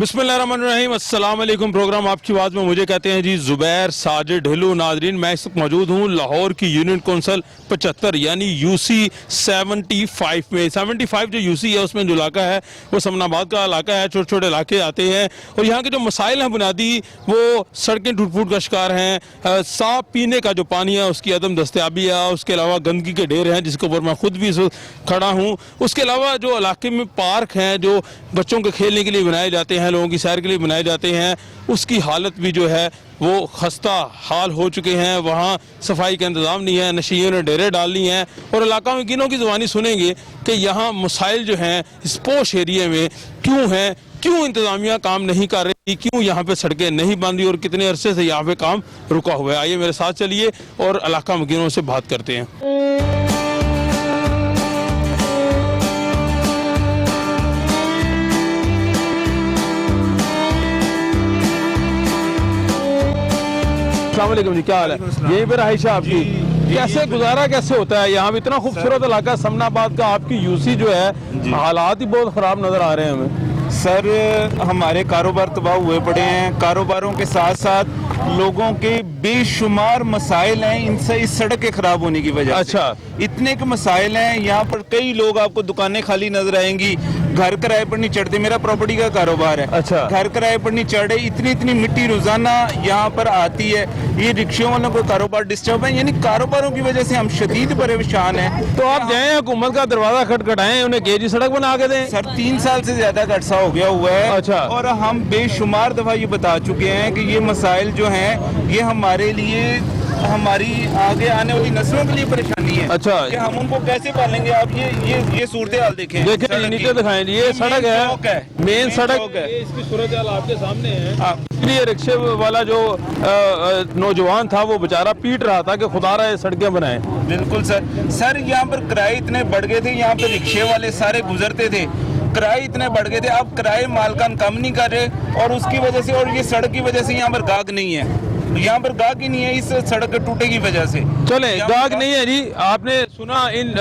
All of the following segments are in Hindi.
बिस्मिल्लाहिर्रहमानिर्रहीम, अस्सलाम वालेकुम। प्रोग्राम आपकी आवाज़ में मुझे कहते हैं जी ज़ुबैर साजिद ढिल्लू। नाजरीन, मैं इस वक्त मौजूद हूँ लाहौर की यूनियन कौंसल 75 यानी UC 75 में। 75 जो UC है उसमें जो इलाका है वो समनाबाद का इलाका है। छोटे छोटे इलाके आते हैं और यहाँ के जो मसाइल हैं बुनियादी, वो सड़कें टूट फूट का शिकार हैं, साफ पीने का जो पानी है उसकी अदम दस्तयाबी है, उसके अलावा गंदगी के ढेर हैं जिसके ऊपर मैं खुद भी खड़ा हूँ। उसके अलावा जो इलाके में पार्क हैं जो बच्चों के खेलने के लिए बनाए जाते हैं, लोगों की सैर के लिए बनाए जाते हैं, उसकी हालत भी जो है वो खस्ता हाल हो चुके हैं। वहाँ सफाई का इंतज़ाम नहीं है, नशीयों ने डेरे डाल ली हैं और इलाका में किनों की ज़ुबानी सुनेंगे कि यहाँ मसाइल जो हैं इस पोश एरिया में क्यों हैं, क्यों इंतज़ामिया काम नहीं कर रही, क्यों यहाँ पे सड़कें नहीं बंदी और कितने अरसे से यहाँ पे काम रुका हुआ है। आइए मेरे साथ चलिए और इलाका मकीनों से बात करते हैं। अस्सलाम वालेकुम जी, क्या हाल है? यहीं पर रहाइश है आपकी? कैसे गुजारा कैसे होता है यहाँ? इतना खूबसूरत इलाका समनाबाद का, आपकी UC जो है हालात ही बहुत ख़राब नज़र आ रहे हैं हमें। सर, हमारे कारोबार तबाह हुए पड़े हैं। कारोबारों के साथ साथ लोगों के बेशुमार मसाइल हैं इनसे, इस सड़क के खराब होने की वजह से। अच्छा, इतने के मसाइल हैं यहाँ पर। कई लोग आपको दुकानें खाली नजर आएंगी, घर किराए पर नहीं चढ़ते। मेरा प्रॉपर्टी का कारोबार है। अच्छा, घर किराए पर नहीं चढ़े। इतनी इतनी मिट्टी रोजाना यहाँ पर आती है। ये रिक्शों वालों को कारोबार डिस्टर्ब है, यानी कारोबारों की वजह से हम शदीद परेशान हैं। तो आप जाए हुकूमत का दरवाजा खटखटाएं, उन्हें केजी सड़क बना के दें। सर, 3 साल से ज्यादा का अर्सा हो गया हुआ है। अच्छा। और हम बेशुमार दफा ये बता चुके हैं कि ये मसाइल जो हैं ये हमारे लिए, हमारी आगे आने वाली नस्लों के लिए परेशानी है। अच्छा, कि हम उनको कैसे पालेंगे? आप ये सूरत हाल देखें। देखें, नीचे दिखाएं। ये सड़क है, मेन सड़क है, इसकी सूरत हाल आपके सामने है। इसलिए रिक्शे वाला जो नौजवान था वो बेचारा पीट रहा था कि खुदा रहा सड़कें बनाए। बिल्कुल सर, यहाँ पर किराए इतने बढ़ गए थे, यहाँ पर रिक्शे वाले सारे गुजरते थे, किराए इतने बढ़ गए थे। अब किराए मालकान कम नहीं कर रहे और उसकी वजह से, और ये सड़क की वजह से यहाँ पर गाहक नहीं है। यहाँ पर गाहक ही नहीं है इस सड़क के टूटे की वजह से। चले, गाहक नहीं है जी। आपने सुना इन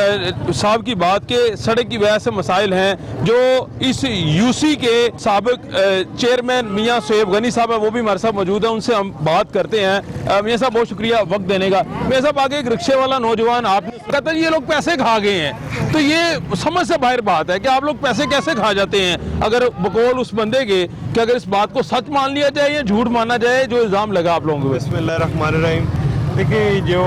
साहब की बात के सड़क की वजह से मसाइल हैं। जो इस UC के साबिक चेयरमैन मियाँ सोएब गनी साहब है वो भी हमारे साथ मौजूद है, उनसे हम बात करते हैं। मियाँ साहब, बहुत शुक्रिया वक्त देने का। मियाँ साहब, आगे एक रिक्शे वाला नौजवान, आपने कहता है ये लोग पैसे खा गए हैं, तो ये समझ से बाहर बात है कि आप लोग पैसे कैसे खा जाते हैं? अगर बकौल उस बंदे के कि अगर इस बात को सच मान लिया जाए या झूठ माना जाए जो इल्ज़ाम लगा आप लोगों को। बिस्मिल्लाहिर्रहमानिर्रहीम। देखिए, जो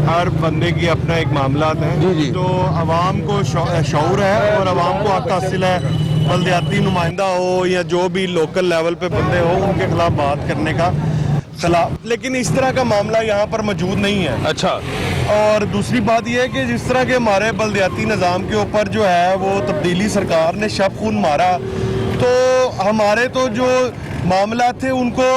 हर बंदे की अपना एक मामला है, तो आवाम को शऊर है और आवाम को हक हासिल है बल्दियाती नुमाइंदा हो या जो भी लोकल लेवल पे बंदे हो उनके खिलाफ बात करने का खिलाफ, लेकिन इस तरह का मामला यहाँ पर मौजूद नहीं है। अच्छा, और दूसरी बात यह है कि जिस तरह के हमारे बल्दियाती निज़ाम के ऊपर जो है वो तब्दीली सरकार ने शब खून मारा, तो हमारे तो जो मामला थे उनको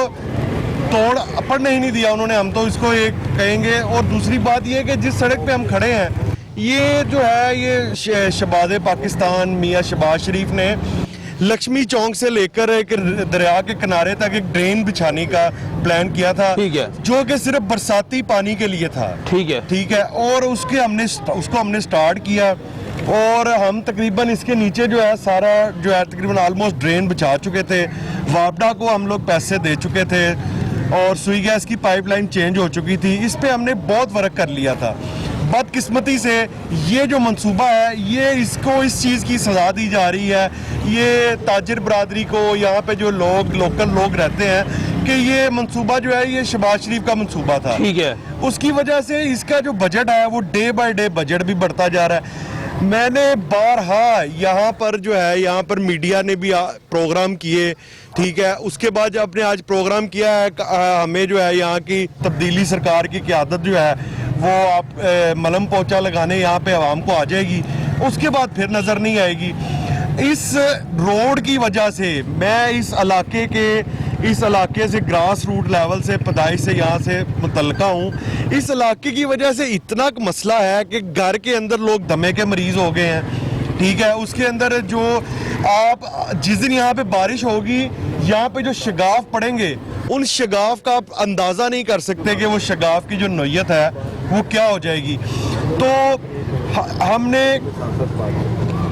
तोड़ पड़ने ही नहीं दिया उन्होंने। हम तो इसको एक कहेंगे। और दूसरी बात यह है कि जिस सड़क पे हम खड़े हैं, ये जो है ये शहबाज़ पाकिस्तान मियाँ शहबाज शरीफ ने लक्ष्मी चौक से लेकर एक दरिया के किनारे तक एक ड्रेन बिछाने का प्लान किया था। ठीक है। जो कि सिर्फ बरसाती पानी के लिए था। ठीक है। और उसको हमने स्टार्ट किया और हम तकरीबन इसके नीचे जो है सारा जो है तकरीबन ऑलमोस्ट ड्रेन बिछा चुके थे। वापडा को हम लोग पैसे दे चुके थे और सुई गैस की पाइपलाइन चेंज हो चुकी थी। इस पे हमने बहुत वर्क कर लिया था। बदकिस्मती से ये जो मंसूबा है, ये इसको इस चीज़ की सजा दी जा रही है। ये ताजिर बरादरी को, यहाँ पे जो लोकल लोग रहते हैं, कि ये मंसूबा जो है ये शहबाज शरीफ का मंसूबा था। ठीक है। उसकी वजह से इसका जो बजट है वो डे बाय डे बजट भी बढ़ता जा रहा है। मैंने बारहा यहाँ पर जो है, यहाँ पर मीडिया ने भी प्रोग्राम किए, ठीक है। उसके बाद आपने आज प्रोग्राम किया है, हमें जो है यहाँ की तब्दीली सरकार की क़यादत जो है वो आप मलम पोंछा लगाने यहाँ पे आवाम को आ जाएगी, उसके बाद फिर नज़र नहीं आएगी। इस रोड की वजह से मैं इस इलाके से ग्रास रूट लेवल से पैदाइश से यहाँ से मुतल्लका हूँ। इस इलाके की वजह से इतना मसला है कि घर के अंदर लोग दमे के मरीज हो गए हैं। ठीक है। उसके अंदर जो आप जिस दिन यहाँ पे बारिश होगी, यहाँ पे जो शगाफ पड़ेंगे, उन शगाफ का आप अंदाज़ा नहीं कर सकते कि वो शगाफ की जो नोयत है वो क्या हो जाएगी। तो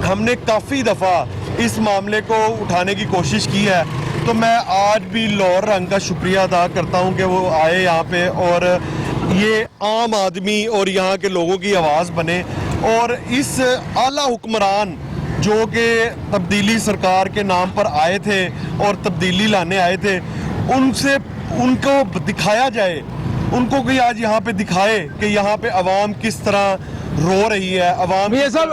हमने काफ़ी दफ़ा इस मामले को उठाने की कोशिश की है, तो मैं आज भी लाहौर रंग का शुक्रिया अदा करता हूं कि वो आए यहाँ पे और ये आम आदमी और यहाँ के लोगों की आवाज़ बने और इस आला हुक्मरान जो कि तब्दीली सरकार के नाम पर आए थे और तब्दीली लाने आए थे, उनसे उनको दिखाया जाए, उनको कोई आज यहाँ पे दिखाए कि यहाँ पे आवाम किस तरह रो रही है। आवाम ये सब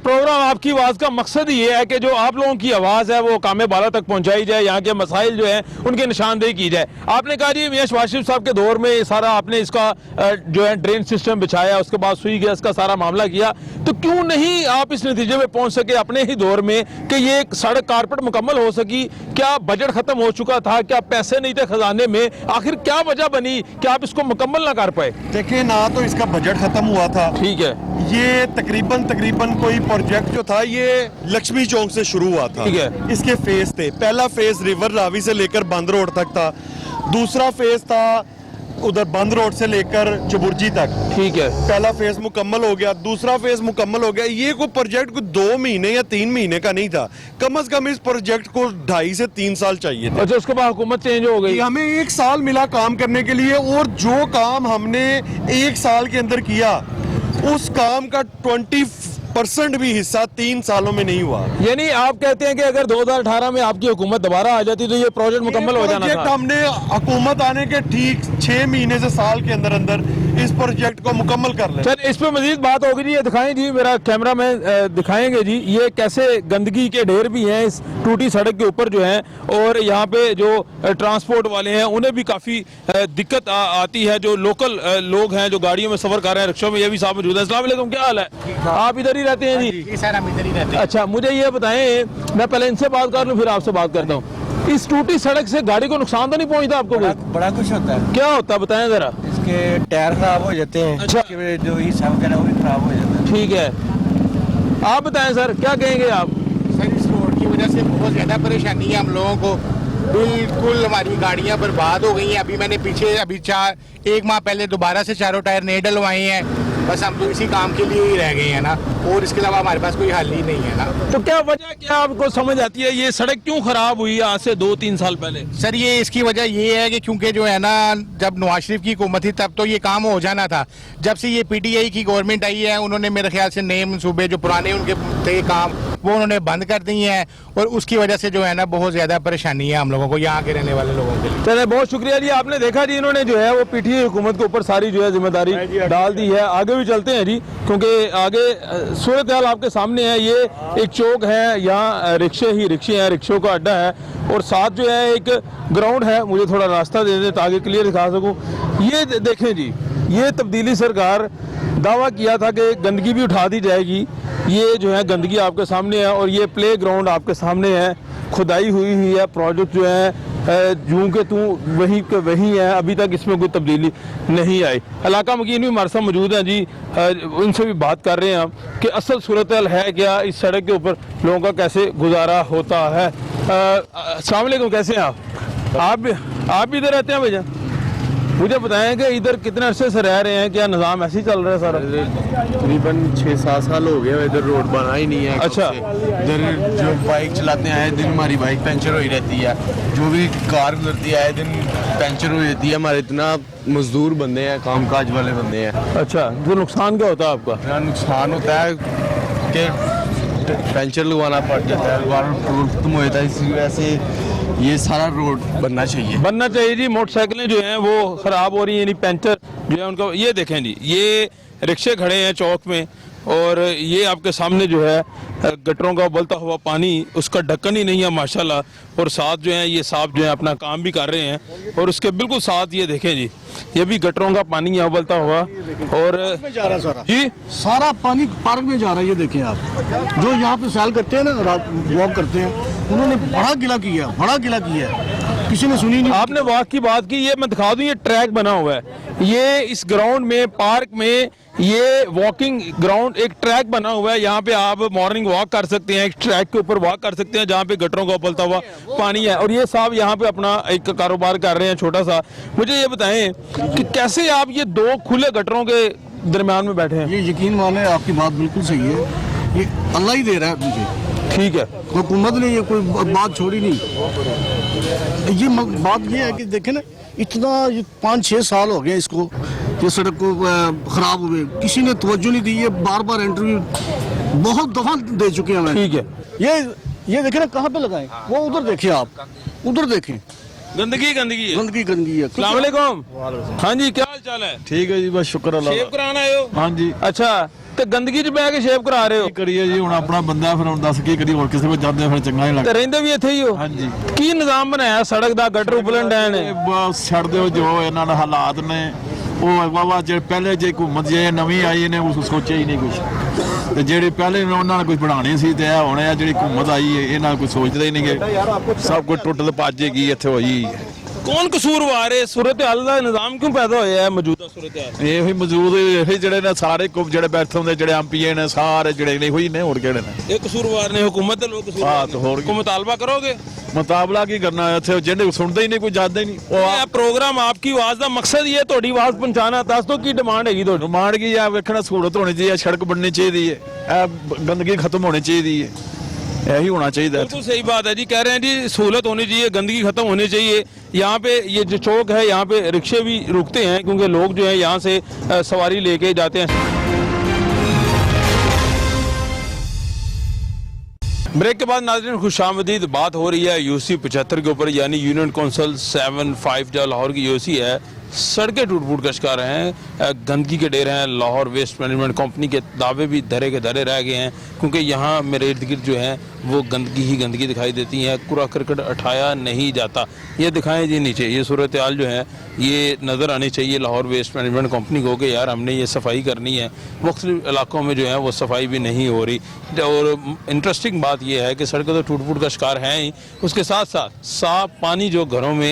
प्रोग्राम आपकी आवाज़ का मकसद ये है कि जो आप लोगों की आवाज़ है वो कामे बाला तक पहुंचाई जाए, यहाँ के मसाइल जो हैं उनकी निशानदेही की जाए। आपने कहा जी मियां शहबाज शरीफ साहब के दौर में सारा आपने इसका जो है ड्रेन सिस्टम बिछाया, उसके बाद सुई गैस का सारा मामला किया, तो क्यों नहीं आप इस नतीजे में पहुंच सके अपने ही दौर में कि ये सड़क कारपेट मुकम्मल हो सकी? क्या बजट खत्म हो चुका था? क्या पैसे नहीं थे खजाने में? आखिर क्या वजह बनी कि आप इसको मुकम्मल ना कर पाए? देखिए, ना तो इसका बजट खत्म हुआ था, ठीक है, ये तकरीबन कोई प्रोजेक्ट जो था ये लक्ष्मी चौक से शुरू हुआ था। ठीक है। इसके फेज थे, पहला फेज रिवर रावी से लेकर बंद रोड तक था, दूसरा फेज था उधर बंद रोड से लेकर चबुर्जी तक। ठीक है, पहला फेज मुकम्मल हो गया, दूसरा फेज मुकम्मल हो गया। ये कोई प्रोजेक्ट को 2 महीने या 3 महीने का नहीं था, कम से कम इस प्रोजेक्ट को 2.5 से 3 साल चाहिए था। अच्छा, उसके बाद हुकूमत चेंज हो गई, हमें 1 साल मिला काम करने के लिए और जो काम हमने 1 साल के अंदर किया उस काम का 20% भी हिस्सा 3 सालों में नहीं हुआ। यानी आप कहते हैं कि अगर 2018 में आपकी हुकूमत दोबारा आ जाती तो ये प्रोजेक्ट मुकम्मल हो जाना प्रोजेक्ट था। हमने हुकूमत आने के ठीक 6 महीने से साल के अंदर अंदर इस प्रोजेक्ट को मुकम्मल कर ले। चल, इस पे मजीद बात होगी जी। ये दिखाएं जी, मेरा कैमरा मैन दिखाएंगे जी, ये कैसे गंदगी के ढेर भी हैं इस टूटी सड़क के ऊपर जो है, और यहाँ पे जो ट्रांसपोर्ट वाले हैं उन्हें भी काफ़ी दिक्कत आती है। जो लोकल लोग हैं जो गाड़ियों में सफ़र कर रहे हैं, रिक्शों में, ये भी साहब मौजूद है। अस्सलाम वालेकुम, क्या हाल है? आप इधर ही रहते हैं जी? सर हम इधर ही रहते हैं। अच्छा, मुझे ये बताएं, मैं पहले इनसे बात कर लूँ फिर आपसे बात करता हूँ। इस टूटी सड़क से गाड़ी को नुकसान तो नहीं पहुँचता आपको? बड़ा कुछ होता है। क्या होता है बताएं जरा। इसके टायर खराब हो जाते हैं। अच्छा। इसके जो हिस्सा वगैरह वो भी खराब हो जाता है। ठीक है, आप बताएं सर, क्या कहेंगे आप? सर, इस रोड की वजह से बहुत ज़्यादा परेशानी है हम लोगों को। बिल्कुल हमारी गाड़ियां बर्बाद हो गई हैं। अभी मैंने पीछे 1 माह पहले दोबारा से 4 टायर नए डलवाए हैं। बस हम तो इसी काम के लिए ही रह गए हैं ना, और इसके अलावा हमारे पास कोई हल ही नहीं है ना। तो क्या वजह क्या आपको समझ आती है, ये सड़क क्यों खराब हुई आज से 2-3 साल पहले? सर, ये इसकी वजह ये है कि क्योंकि जो है ना, जब नवाज शरीफ की हुकूमत थी तब तो ये काम हो जाना था। जब से ये PTI की गवर्नमेंट आई है, उन्होंने मेरे ख्याल से नए मनसूबे जो पुराने उनके थे काम वो उन्होंने बंद कर दिए हैं, और उसकी वजह से जो है ना बहुत ज़्यादा परेशानी है हम लोगों को, यहाँ के रहने वाले लोगों के लिए। चले, बहुत शुक्रिया जी। आपने देखा जी, इन्होंने जो है वो PTI हुकूमत के ऊपर सारी जो है जिम्मेदारी डाल दी है। आगे भी चलते हैं जी, क्योंकि आगे सूरत हाल आपके सामने है। ये एक चौक है, यहाँ रिक्शे हैं, रिक्शों का अड्डा है, और साथ जो है एक ग्राउंड है। मुझे थोड़ा रास्ता दे दें ताकि क्लियर दिखा सकूँ। ये देखें जी, ये तब्दीली सरकार दावा किया था कि गंदगी भी उठा दी जाएगी। ये जो है गंदगी आपके सामने है, और ये प्ले ग्राउंड आपके सामने है, खुदाई हुई है। प्रोजेक्ट जो है जूं के तू वहीं के वहीं है, अभी तक इसमें कोई तब्दीली नहीं आई। इलाका मकीन भी हमारे साथ मौजूद हैं जी, उनसे भी बात कर रहे हैं हम कि असल सूरत हाल है क्या, इस सड़क के ऊपर लोगों का कैसे गुजारा होता है। अस्सलाम वालेकुम, कैसे हैं आप भी इधर रहते हैं भैया? मुझे बताएं कि इधर कितने अरसे से रह रहे हैं, क्या निज़ाम ऐसे ही चल रहा है सारा? तकरीबन 6-7 साल हो गए, इधर रोड बना ही नहीं है। अच्छा। इधर जो बाइक चलाते हैं, आए दिन हमारी बाइक पंचर हो ही रहती है। जो भी कार गुजरती है, आए दिन पंचर हो जाती है। हमारे इतना मजदूर बंदे हैं, कामकाज वाले बंदे हैं। अच्छा, तो नुकसान क्या होता है आपका? इतना नुकसान होता है कि पंचर लगवाना पड़ जाता है, पेट्रोल खत्म हो जाता है। इसी वजह से ये सारा रोड बनना चाहिए जी। मोटरसाइकिलें जो हैं वो ख़राब हो रही हैं, यानी पंचर जो है उनका। ये देखें जी, ये रिक्शे खड़े हैं चौक में, और ये आपके सामने जो है गटरों का उबलता हुआ पानी, उसका ढक्कन ही नहीं है माशाल्लाह, और साथ जो है ये साहब जो है अपना काम भी कर रहे हैं, और उसके बिल्कुल साथ ये देखें जी, ये भी गटरों का पानी है उबलता हुआ, और जा रहा है सारा जी सारा पानी पार्क में जा रहा है। ये देखें आप, जो यहाँ पे सैल करते हैं ना, वॉक करते हैं, उन्होंने बड़ा गिला किया है, किसी ने सुनी नहीं। आपने वॉक की बात की, ये मैं दिखा दूं, ये ट्रैक बना हुआ है, ये इस ग्राउंड में, पार्क में, ये वॉकिंग ग्राउंड एक ट्रैक बना हुआ है। यहाँ पे आप मॉर्निंग वॉक कर सकते हैं, एक ट्रैक के ऊपर वॉक कर सकते हैं जहाँ पे गटरों का उबलता हुआ पानी है, और ये साहब यहाँ पे अपना एक कारोबार कर रहे हैं छोटा सा। मुझे ये बताएं कि कैसे आप ये 2 खुले गटरों के दरमियान में बैठे हैं? ये यकीन माने, आपकी बात बिल्कुल सही है, ये अल्लाह ही दे रहा है मुझे। ठीक है। हुकूमत ने ये कोई बात छोड़ी नहीं। ये बात ये है कि देखें ना, इतना ये 5-6 साल हो गए इसको, ये सड़क को खराब हुए, किसी ने तवज्जो नहीं दी। ये बार बार इंटरव्यू बहुत दफा दे चुके हैं मैं। ठीक है। ये देखें ना, कहाँ पे लगाएं, वो उधर देखें, आप उधर देखें, गंदगी है। गंदगी है। अस्सलाम वालेकुम। हाँ जी, क्या हाल चाल है? ठीक है जी, बस शुक्र अल्लाह शेव कराना आए हो? हाँ जी। अच्छा, ਤੇ ਗੰਦਗੀ 'ਚ ਬਹਿ ਕੇ ਸ਼ੇਵ ਕਰਾ ਰਹੇ ਹੋ? ਕਰੀਏ ਜੀ, ਹੁਣ ਆਪਣਾ ਬੰਦਾ ਫਿਰ ਹੁਣ ਦੱਸ ਕੀ ਕਰੀਏ, ਹੋਰ ਕਿਸੇ ਕੋਲ ਜਾਂਦੇ ਫਿਰ ਚੰਗਾ ਨਹੀਂ ਤੇ ਲੱਗਦਾ। ਰਹਿੰਦੇ ਵੀ ਇੱਥੇ ਹੀ ਹੋ? ਹਾਂਜੀ। ਕੀ ਨਿਜ਼ਾਮ ਬਣਾਇਆ ਸੜਕ ਦਾ? ਗਟਰ ਉਪਲਣ ਡੈ ਨੇ? ਬਸ ਛੱਡ ਦਿਓ, ਜੋ ਇਹਨਾਂ ਦੇ ਹਾਲਾਤ ਨੇ ਉਹ ਵਾਵਾ ਜਿਹੜੇ ਪਹਿਲੇ ਜੇ ਘੁੰਮਤ ਜੇ ਨਵੀਂ ਆਈ ਨੇ ਉਸ ਸੋਚਿਆ ਹੀ ਨਹੀਂ ਕੁਝ, ਤੇ ਜਿਹੜੇ ਪਹਿਲੇ ਨੇ ਉਹਨਾਂ ਨੇ ਕੁਝ ਬਣਾਉਣੇ ਸੀ ਤੇ ਇਹ ਹੁਣ ਇਹ ਜਿਹੜੀ ਘੁੰਮਤ ਆਈ ਹੈ ਇਹਨਾਂ ਕੁਝ ਸੋਚਦੇ ਹੀ ਨਹੀਂਗੇ, ਸਭ ਕੁਝ ਟੁੱਟ ਭੱਜੇਗੀ ਇੱਥੇ ਹੋਈ। ਕੌਣ ਕਸੂਰਵਾਰ ਹੈ? ਸੂਰਤ ਹਾਲ ਦਾ ਨਿਜ਼ਾਮ ਕਿਉਂ ਪੈਦਾ ਹੋਇਆ ਹੈ ਮੌਜੂਦਾ ਸੂਰਤ ਹਾਲ? ਇਹ ਵੀ ਮੌਜੂਦ ਇਹ ਜਿਹੜੇ ਨੇ ਸਾਰੇ ਜਿਹੜੇ ਬੈਠੇ ਹੁੰਦੇ ਜਿਹੜੇ ਐਮਪੀਏ ਨੇ ਸਾਰੇ ਜਿਹੜੇ ਨਹੀਂ ਹੋਈ ਨੇ, ਹੋਰ ਕਿਹੜੇ ਨੇ ਇਹ ਕਸੂਰਵਾਰ ਨੇ? ਹੁਕੂਮਤ ਦੇ ਲੋਕ ਕਸੂਰਵਾਰ ਤੇ ਹੋਰ ਕੋ ਮੁਤਾਲਬਾ ਕਰੋਗੇ? ਮੁਕਾਬਲਾ ਕੀ ਕਰਨਾ ਇੱਥੇ, ਜਿਹਨੇ ਸੁਣਦੇ ਹੀ ਨਹੀਂ, ਕੋਈ ਜਾਂਦੇ ਹੀ ਨਹੀਂ। ਇਹ ਪ੍ਰੋਗਰਾਮ ਆਪਕੀ ਆਵਾਜ਼ ਦਾ ਮਕਸਦ ਹੀ ਹੈ ਤੁਹਾਡੀ ਆਵਾਜ਼ ਪਹੁੰਚਾਉਣਾ। ਦੱਸ ਦਿਓ ਕੀ ਡਿਮਾਂਡ ਹੈਗੀ ਤੁਹਾਡੀ? ਡਿਮਾਂਡ ਕੀ ਆ, ਵੇਖਣਾ ਸਹੂਲਤ ਹੋਣੀ ਚਾਹੀਦੀ ਹੈ, ਸੜਕ ਬਣਨੀ ਚਾਹੀਦੀ ਹੈ, ਇਹ ਗੰਦਗੀ ਖਤਮ ਹੋਣੀ ਚਾਹੀਦੀ है, यही होना चाहिए। बिल्कुल सही बात है जी, कह रहे हैं जी सहूलत होनी चाहिए, गंदगी खत्म होनी चाहिए। यहाँ पे ये जो चौक है यहाँ पे रिक्शे भी रुकते हैं क्योंकि लोग जो है यहाँ से सवारी लेके जाते हैं। ब्रेक के बाद नाज़रीन खुशामदीद, बात हो रही है यूसी 75 के ऊपर, यानी यूनियन कौंसिल 75 जो लाहौर की यूसी है। सड़कें टूट फूट का शिकार हैं, गंदगी के ढेर हैं। लाहौर वेस्ट मैनेजमेंट कंपनी के दावे भी धरे के धरे रह गए हैं क्योंकि यहाँ मेरे इर्द गिर्द जो है वो गंदगी ही गंदगी दिखाई देती है, कूड़ा करकट उठाया नहीं जाता। ये दिखाएं जी नीचे, ये सूरत हाल जो है ये नज़र आनी चाहिए लाहौर वेस्ट मैनेजमेंट कंपनी को कि यार हमने ये सफाई करनी है। मुख्तलिफ इलाकों में जो है वो सफाई भी नहीं हो रही। और इंटरेस्टिंग बात यह है कि सड़कें तो टूट फूट का शिकार हैं ही, उसके साथ साथ साफ पानी जो घरों में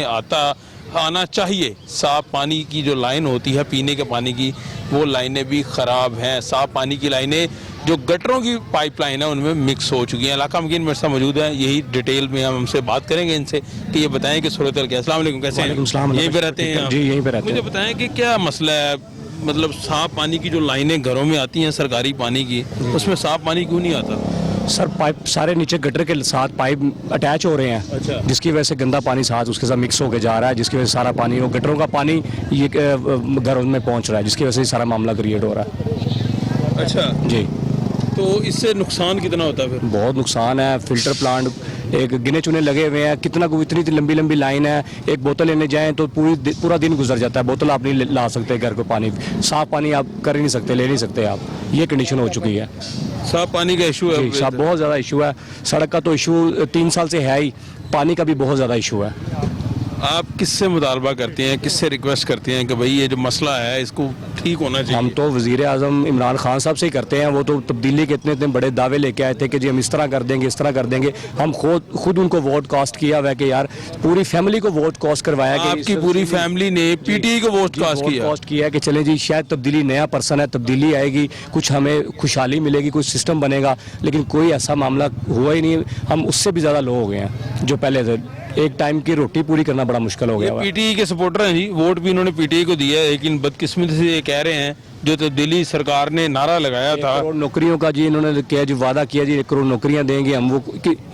आना चाहिए, साफ पानी की जो लाइन होती है पीने के पानी की, वो लाइनें भी ख़राब हैं। साफ पानी की लाइनें जो गटरों की पाइपलाइन है उनमें मिक्स हो चुकी हैं। इलाका मकीन मेरे साथ मौजूद है, यही डिटेल में हम हमसे बात करेंगे इनसे कि ये बताएं कि सूरत हाल क्या है। अस्सलाम वालेकुम, कैसे हैं? यहीं पे रहते हैं जी, यहीं पे रहते हैं। मुझे बताएं कि क्या मसला है, मतलब साफ पानी की जो लाइनें घरों में आती हैं सरकारी पानी की, उसमें साफ पानी क्यों नहीं आता? सर पाइप सारे नीचे गटर के साथ पाइप अटैच हो रहे हैं। अच्छा। जिसकी वजह से गंदा पानी साथ उसके साथ मिक्स होकर जा रहा है, जिसकी वजह से सारा पानी वो गटरों का पानी ये घरों में पहुंच रहा है, जिसकी वजह से सारा मामला क्रिएट हो रहा है। अच्छा जी, तो इससे नुकसान कितना होता है फिर? बहुत नुकसान है। फिल्टर प्लांट एक गिने चुने लगे हुए हैं, कितना को इतनी लंबी लंबी लाइन है, एक बोतल लेने जाएं तो पूरा दिन गुजर जाता है। बोतल आप नहीं ला सकते घर को, पानी साफ पानी आप कर ही नहीं सकते, ले नहीं सकते आप। ये कंडीशन हो चुकी है। साफ पानी का इशू है? जी साहब, बहुत ज़्यादा इशू है। सड़क का तो इशू 3 साल से है ही, पानी का भी बहुत ज़्यादा इशू है। आप किससे मुतालबा करते हैं, किससे रिक्वेस्ट करते हैं कि भाई ये जो मसला है इसको ठीक होना चाहिए? हम तो वज़ीर आज़म इमरान खान साहब से ही करते हैं। वो तो तब्दीली के इतने बड़े दावे लेके आए थे कि जी हम इस तरह कर देंगे, इस तरह कर देंगे। हम खुद उनको वोट कास्ट किया हुआ है कि यार पूरी फैमिली को वोट कास्ट करवाया कि आपकी पूरी फैमिली ने पीटीआई को वोट कास्ट किया कि चलें जी शायद तब्दीली, नया पर्सन है, तब्दीली आएगी, कुछ हमें खुशहाली मिलेगी, कुछ सिस्टम बनेगा। लेकिन कोई ऐसा मामला हुआ ही नहीं। हम उससे भी ज़्यादा लो हो गए हैं जो पहले थे। एक टाइम की रोटी पूरी करना बड़ा मुश्किल हो गया। पीटीआई के सपोर्टर हैं जी, वोट भी इन्होंने पीटीआई को दिया है, लेकिन बदकिस्मती से ये कह रहे हैं जो तब्दीली सरकार ने नारा लगाया था 1 करोड़ नौकरियों का जी इन्होंने किया जी, वादा किया जी 1 करोड़ नौकरियां देंगे हम। वो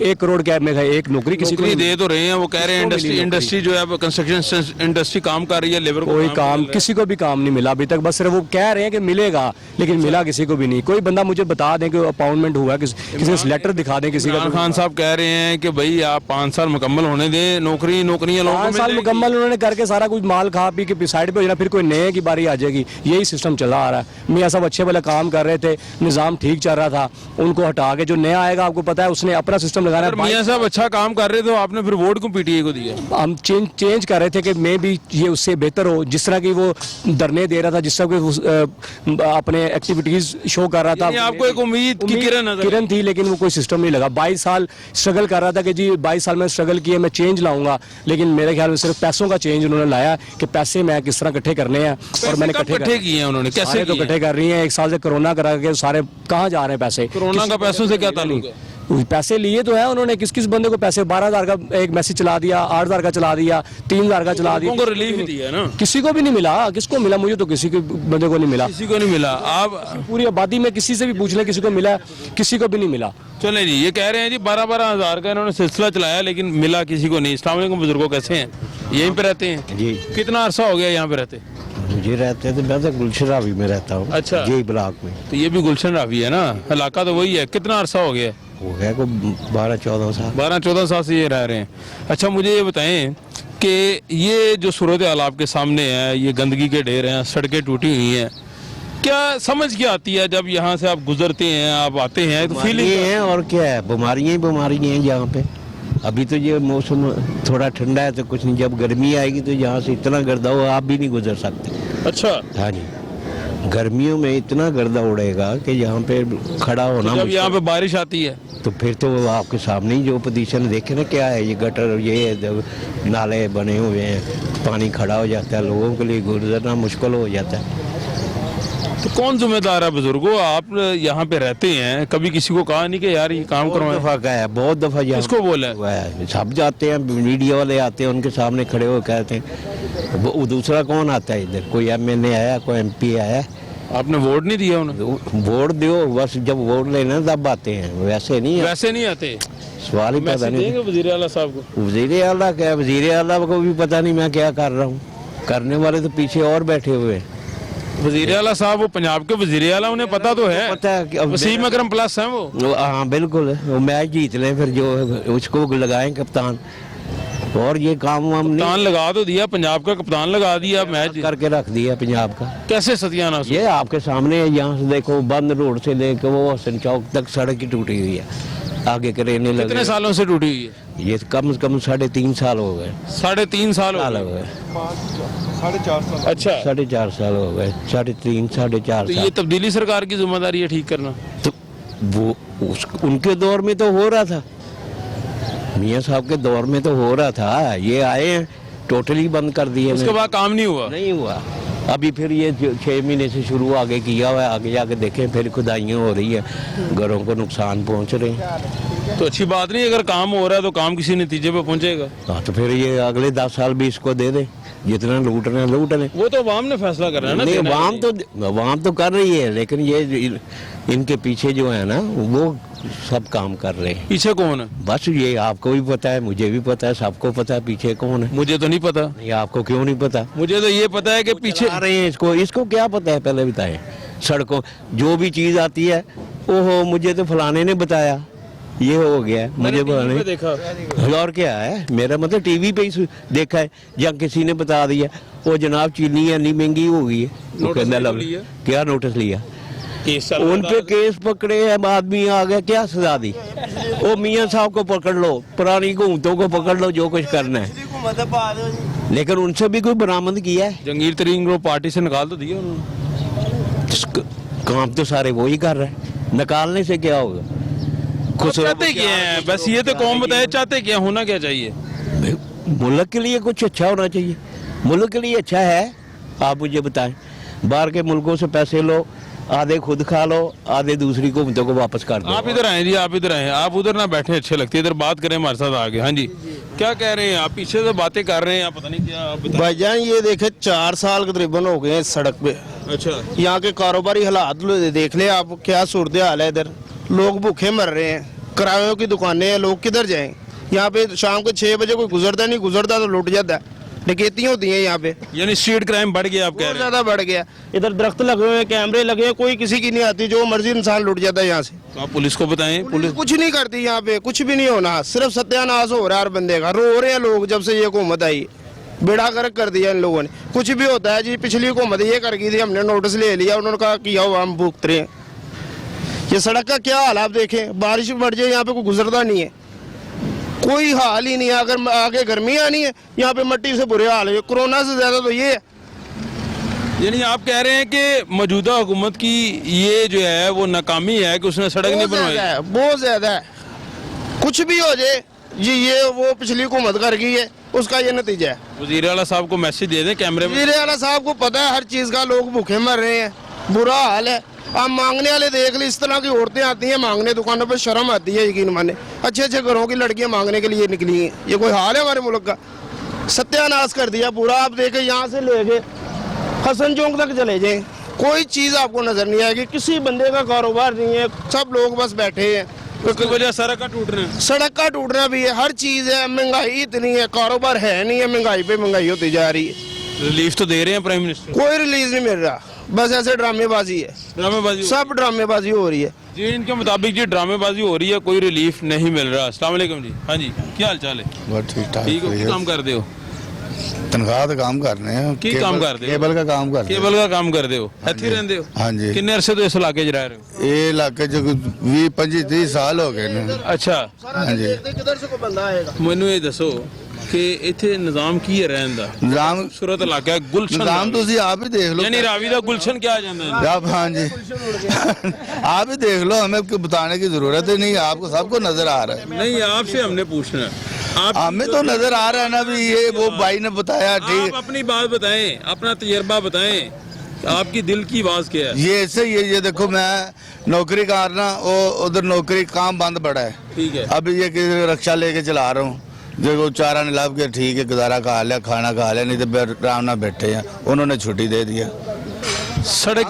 1 करोड़ क्या में एक नौकरी किसी को दे तो रहे हैं। वो कह रहे हैं इंडस्ट्री जो है कंस्ट्रक्शन इंडस्ट्री काम कर रही है, लेबर कोई काम किसी को भी काम नहीं मिला अभी तक। बस सिर्फ वो कह रहे हैं कि मिलेगा, लेकिन मिला किसी को भी नहीं। कोई बंदा मुझे बता दें कि अपॉइंटमेंट हुआ, किसी से लेटर दिखा दें किसी का। खान साहब कह रहे हैं कि भाई आप 5 साल मुकम्मल होने दें, नौकरियां 5 साल मुकम्मल उन्होंने करके सारा कुछ माल खा पी के साइड पे हो जाना, फिर कोई नए की बारी आ जाएगी। यही सिस्टम चला आ रहा है। मियां साहब अच्छे वाले काम कर रहे थे, निज़ाम ठीक चल रहा था, उनको हटा के जो नया आएगा आपको पता है उसने अपना सिस्टम लगाना है। मियां साहब अच्छा काम कर रहे थे, आपने फिर वोट को पीटीआई को दिया? हम चेंज कर रहे थे कि मैं भी ये उससे बेहतर हो, जिस तरह की वो धरने दे रहा था, जिस तरह की अपने एक्टिविटीज शो कर रहा था। आपको एक उम्मीद की किरण थी, लेकिन वो कोई सिस्टम नहीं लगा। 22 साल स्ट्रगल कर रहा था कि जी 22 साल में स्ट्रगल किए, मैं चेंज लाऊंगा, लेकिन मेरे ख्याल में सिर्फ पैसों का चेंज उन्होंने लाया कि पैसे मैं किस तरह इकट्ठे करने हैं। और मैंने इकट्ठे किए हैं उन्होंने, कैसे तो इकट्ठे कर रही हैं। 1 साल से कोरोना करा के सारे कहाँ जा रहे हैं पैसे? कोरोना का पैसों से क्या ताल्लुक है? पैसे लिए तो है उन्होंने, किस किस बंदे को पैसे 12,000 का एक मैसेज चला दिया, 8,000 का चला दिया, 3,000 का चला दिया, लोगों को रिलीफ दिया है ना, किसी को भी नहीं मिला। किसको मिला? मुझे तो किसी के बंदे को नहीं मिला, किसी को नहीं मिला। आप पूरी आबादी में किसी से भी पूछ लें किसी को मिला, किसी को भी नहीं मिला। चले जी, ये कह रहे हैं जी 12,000 का इन्होंने सिलसिला चलाया लेकिन मिला किसी को नहीं। अस्सलाम वालेकुम बुजुर्गो, कैसे हैं? यहीं पे रहते हैं जी। कितना अरसा हो गया यहाँ पे रहते? मुझे रहते थे, मैं तो गुलशन रावी में रहता हूँ। अच्छा। जी ब्लॉक में। तो ये भी गुलशन रावी है ना, इलाका तो वही है। कितना अरसा हो गया? हो गया को 12-14 साल। 12-14 साल से ये रह रहे हैं। अच्छा, मुझे ये बताएं कि ये जो सूरत हाल आपके सामने है, ये गंदगी के ढेर हैं, सड़कें टूटी हुई हैं, क्या समझ क्या आती है जब यहाँ से आप गुजरते हैं, आप आते हैं तो फीलिंग ये है और क्या है, बीमारियाँ ही बीमारियाँ हैं यहाँ पे। अभी तो ये मौसम थोड़ा ठंडा है तो कुछ नहीं, जब गर्मी आएगी तो यहाँ से इतना गर्दा हो आप भी नहीं गुजर सकते। अच्छा, हाँ जी, गर्मियों में इतना गर्दा उड़ेगा कि यहाँ पे खड़ा होना जब यहाँ पे बारिश आती है तो फिर तो वो आपके सामने ही जो पोजीशन देखे ना क्या है, ये गटर, ये नाले बने हुए हैं, पानी खड़ा हो जाता है, लोगों के लिए गुजरना मुश्किल हो जाता है। तो कौन जिम्मेदार है बुजुर्गो? आप यहाँ पे रहते हैं, कभी किसी को कहा नहीं कि यार ये काम बहुत करवाएं? दफा गया है, बहुत दफा किसको बोला है? हुआ है, सब जाते हैं, मीडिया वाले आते हैं, उनके सामने खड़े हो कहते हैं। वो दूसरा कौन आता है इधर? कोई एमएलए आया, कोई एमपी आया? आपने वोट नहीं दिया उन्हें? वोट दो, बस जब वोट लेना तब आते हैं, वैसे नहीं। वैसे नहीं आते। सवाल ही पता मैसेज नहीं। देंगे वजीर आला साहब को? वजीर आला क्या, वजीर आला को भी पता नहीं मैं क्या कर रहा हूँ, करने वाले तो पीछे और बैठे हुए हैं। वजीर आला साहब वो पंजाब के वजीर आला, उन्हें पता तो है, पता है कि अब वसीम अकरम प्लस हैं वो। हाँ बिल्कुल, वो मैच जीत लें फिर जो उसको लगाएं कप्तान, और ये काम वाम नहीं कप्तान लगा तो दिया, पंजाब का कप्तान लगा दिया, मैच करके रख दिया पंजाब का। कैसे सत्यानाश? ये आपके सामने है, यहाँ से देखो बंद रोड से लेकर वो हसन चौक तक सड़क ही टूटी हुई है, आगे करेने लगे। कितने सालों से टूटी हुई है? ये कम से कम 3.5 साल हो गए। 3.5 साल हो हो गए। गए, अच्छा, 4.5 साल हो गए, 3.5 4.5 तो साल। ये तब्दीली सरकार की जिम्मेदारी है ठीक करना। तो वो उनके दौर में तो हो रहा था, मियाँ साहब के दौर में तो हो रहा था, ये आए हैं टोटली बंद कर दिए। उसके बाद काम नहीं हुआ। नहीं हुआ, अभी फिर ये 6 महीने से शुरू आगे किया हुआ है, आगे जाके देखें फिर खुदाइयाँ हो रही है, घरों को नुकसान पहुंच रहे हैं। तो अच्छी बात नहीं, अगर काम हो रहा है तो काम किसी नतीजे पे पहुंचेगा। हाँ तो फिर ये अगले 10 साल भी इसको दे दे, जितना लूट रहे हैं लूट रहे। वो तो अवाम ने फैसला करना है ना। नहीं, देना है अवाम तो कर रही है, लेकिन ये इनके पीछे जो है ना वो सब काम कर रहे हैं। पीछे कौन है? बस ये आपको भी पता है, मुझे भी पता है, सबको पता है पीछे कौन है। मुझे तो नहीं पता। ये आपको क्यों नहीं पता? मुझे तो ये पता है कि पीछे आ रहे हैं इसको क्या पता है, पहले बताएं। सड़कों जो भी चीज आती है, ओहो मुझे तो फलाने ने बताया, ये हो गया मुझे मैंने देखा। और क्या है, मेरा मतलब टीवी पे ही देखा है, या किसी ने बता दिया वो जनाब चीनी इतनी महंगी हो गई है, वो कहना लग क्या नोटिस लिया, उन पे केस पकड़े हैं, आदमी आ गया, क्या सजा दी? वो मियाँ साहब को पकड़ लो, पुरानी हुकूमतों को पकड़ लो, जो कुछ करना है, लेकिन उनसे भी कोई बरामद किया है? जंगीर तरीन को पार्टी से निकाल तो दिया उन्होंने। काम तो सारे वही कर रहे हैं, निकालने से क्या होगा? खुश चाहते क्या है? बस ये तो कौम बताए, चाहते क्या, होना क्या चाहिए? मुल्क के लिए कुछ अच्छा होना चाहिए, मुल्क के लिए अच्छा है, आप मुझे बताएं। बाहर के मुल्कों से पैसे लो, आधे खुद खा लो, आधे दूसरी हुकूमतों को वापस कर दो। आप इधर आए जी, आप इधर आए, आप उधर ना बैठे, अच्छे लगते हैं, इधर बात करें हमारे साथ आगे। हाँ जी, क्या कह रहे हैं आप? पीछे से बातें कर रहे हैं आप, पता नहीं क्या आप बताएं। भाईजान ये देखे 4 साल तकरीबन हो गए हैं सड़क पे। अच्छा, यहाँ के कारोबारी हालात देख ले आप, क्या सूरत हाल है इधर, लोग भूखे मर रहे हैं, किरायों की दुकानें हैं, लोग किधर जाएं? यहाँ पे शाम को 6 बजे कोई गुजरता नहीं, गुजरता तो लुट जाता है, डकैतियाँ होती हैं यहाँ पे, यानी स्ट्रीट क्राइम बढ़ गया आप कह बहुत रहे हैं? ज्यादा बढ़ गया। इधर दरख्त लगे हुए हैं, कैमरे लगे हैं, कोई किसी की नहीं आती, जो मर्जी इंसान लुट जाता है यहाँ से। तो आप पुलिस को बताएं। पुलिस कुछ नहीं करती यहाँ पे, कुछ भी नहीं होना, सिर्फ सत्यानाश हो रहा है हर बंदे का, रो रहे हैं लोग जब से ये हुकूमत आई, बेड़ा गर्क कर दिया इन लोगों ने। कुछ भी होता है जी, पिछली हुकूमत ये कर गई थी, हमने नोटिस ले लिया, उन्होंने कहा किया हुआ हम भुगत रहे हैं। ये सड़क का क्या हाल आप देखें, बारिश बढ़ जाए यहाँ पे कोई गुजरता नहीं है, कोई हाल ही नहीं है। अगर आगे गर्मी आनी है, यहाँ पे मिट्टी से बुरे हाल है, कोरोना से ज्यादा तो ये है। यानी आप कह रहे हैं कि मौजूदा हुकूमत की ये जो है वो नाकामी है कि उसने सड़क नहीं बनवाई। बहुत ज्यादा है, कुछ भी हो जाए जी, ये वो पिछली हुकूमत कर गई है, उसका ये नतीजा है। वजीर आला साहब को मैसेज दे दें कैमरे में। वजीर आला साहब को पता है हर चीज का, लोग भूखे मर रहे हैं, बुरा हाल है, आप मांगने वाले देख ली, इस तरह की औरतें आती हैं मांगने दुकानों पर, शर्म आती है यकीन माने। अच्छे अच्छे घरों की लड़कियां मांगने के लिए निकली हैं, ये कोई हाल है हमारे मुल्क का? सत्यानाश कर दिया पूरा। आप देखें यहाँ से लेके हसन चौक तक चले जाएं, कोई चीज़ आपको नजर नहीं आएगी, किसी बंदे का कारोबार नहीं है, सब लोग बस बैठे हैं। उसकी वजह सड़क का टूटना है, सड़क का टूटना भी है, हर चीज़ है, महंगाई इतनी है, कारोबार है नहीं है, महंगाई पे महंगाई होती जा रही है। रिलीफ तो दे रहे हैं प्राइम मिनिस्टर, कोई रिलीज नहीं मिल रहा, बस ऐसे ड्रामेबाजी है, ड्रामेबाजी सब ड्रामेबाजी हो रही है। जी। इनके मुताबिक जी ड्रामेबाजी हो रही है, कोई रिलीफ नहीं मिल रहा। अस्सलाम वालेकुम जी। हाँ जी, क्या हाल चाल है? बहुत ठीक ठाक। ठीक हो, ਕੀ ਕੰਮ ਕਰਦੇ ਹੋ? ਤਨਖਾਹ ਦਾ ਕੰਮ ਕਰਨੇ ਆ। ਕੀ ਕੰਮ ਕਰਦੇ ਹੋ? ਕੇਬਲ ਦਾ ਕੰਮ ਕਰਦੇ ਕੇਬਲ ਦਾ ਕੰਮ ਕਰਦੇ ਹੋ? ਇੱਥੇ ਹੀ ਰਹਿੰਦੇ ਹੋ? ਹਾਂਜੀ। ਕਿੰਨੇ ਅਰਸੇ ਤੋਂ ਇਸ ਇਲਾਕੇ 'ਚ ਰਹਿ ਰਹੇ ਹੋ? ਇਹ ਇਲਾਕੇ ਚ 20 25 30 ਸਾਲ ਹੋ ਗਏ ਨੇ। ਅੱਛਾ, ਹਾਂਜੀ। किधर से कोई बंदा आएगा? ਮੈਨੂੰ ਇਹ ਦੱਸੋ ਕਿ ਇੱਥੇ ਨਿਜ਼ਾਮ ਕੀ ਹੈ ਰਹਿਣ ਦਾ? ਨਿਜ਼ਾਮ ਖੂਬਸੂਰਤ ਇਲਾਕਾ ਹੈ, ਗੁਲਸ਼ਨ ਨਿਜ਼ਾਮ ਤੁਸੀਂ ਆਪ ਹੀ ਦੇਖ ਲਓ। यानी रावी ਦਾ ਗੁਲਸ਼ਨ ਕਿਹਾ ਜਾਂਦਾ ਹੈ। आप हाँ जी आप ही देख लो, हमें कुछ बताने की जरूरत ही नहीं, आपको सबको नजर आ रहा है। नहीं, आपसे हमने पूछना है, आप हमें तो नजर आ रहा है ना भी, ये वो भाई ने बताया आप ठीक। अपनी बात बताएं, अपना तजर्बा बताएं, आपकी दिल की आवाज क्या है? ये ऐसे ये देखो, मैं नौकरी कर रहा, वो उधर नौकरी काम बंद पड़ा है। ठीक है। अब ये कि रिक्शा लेके चला रहा हूँ, देखो चारा नहीं लाभ के ठीक है, गुजारा खा लिया, खाना खा लिया, नहीं तो आराम ना बैठे हैं, उन्होंने छुट्टी दे दिया। सड़क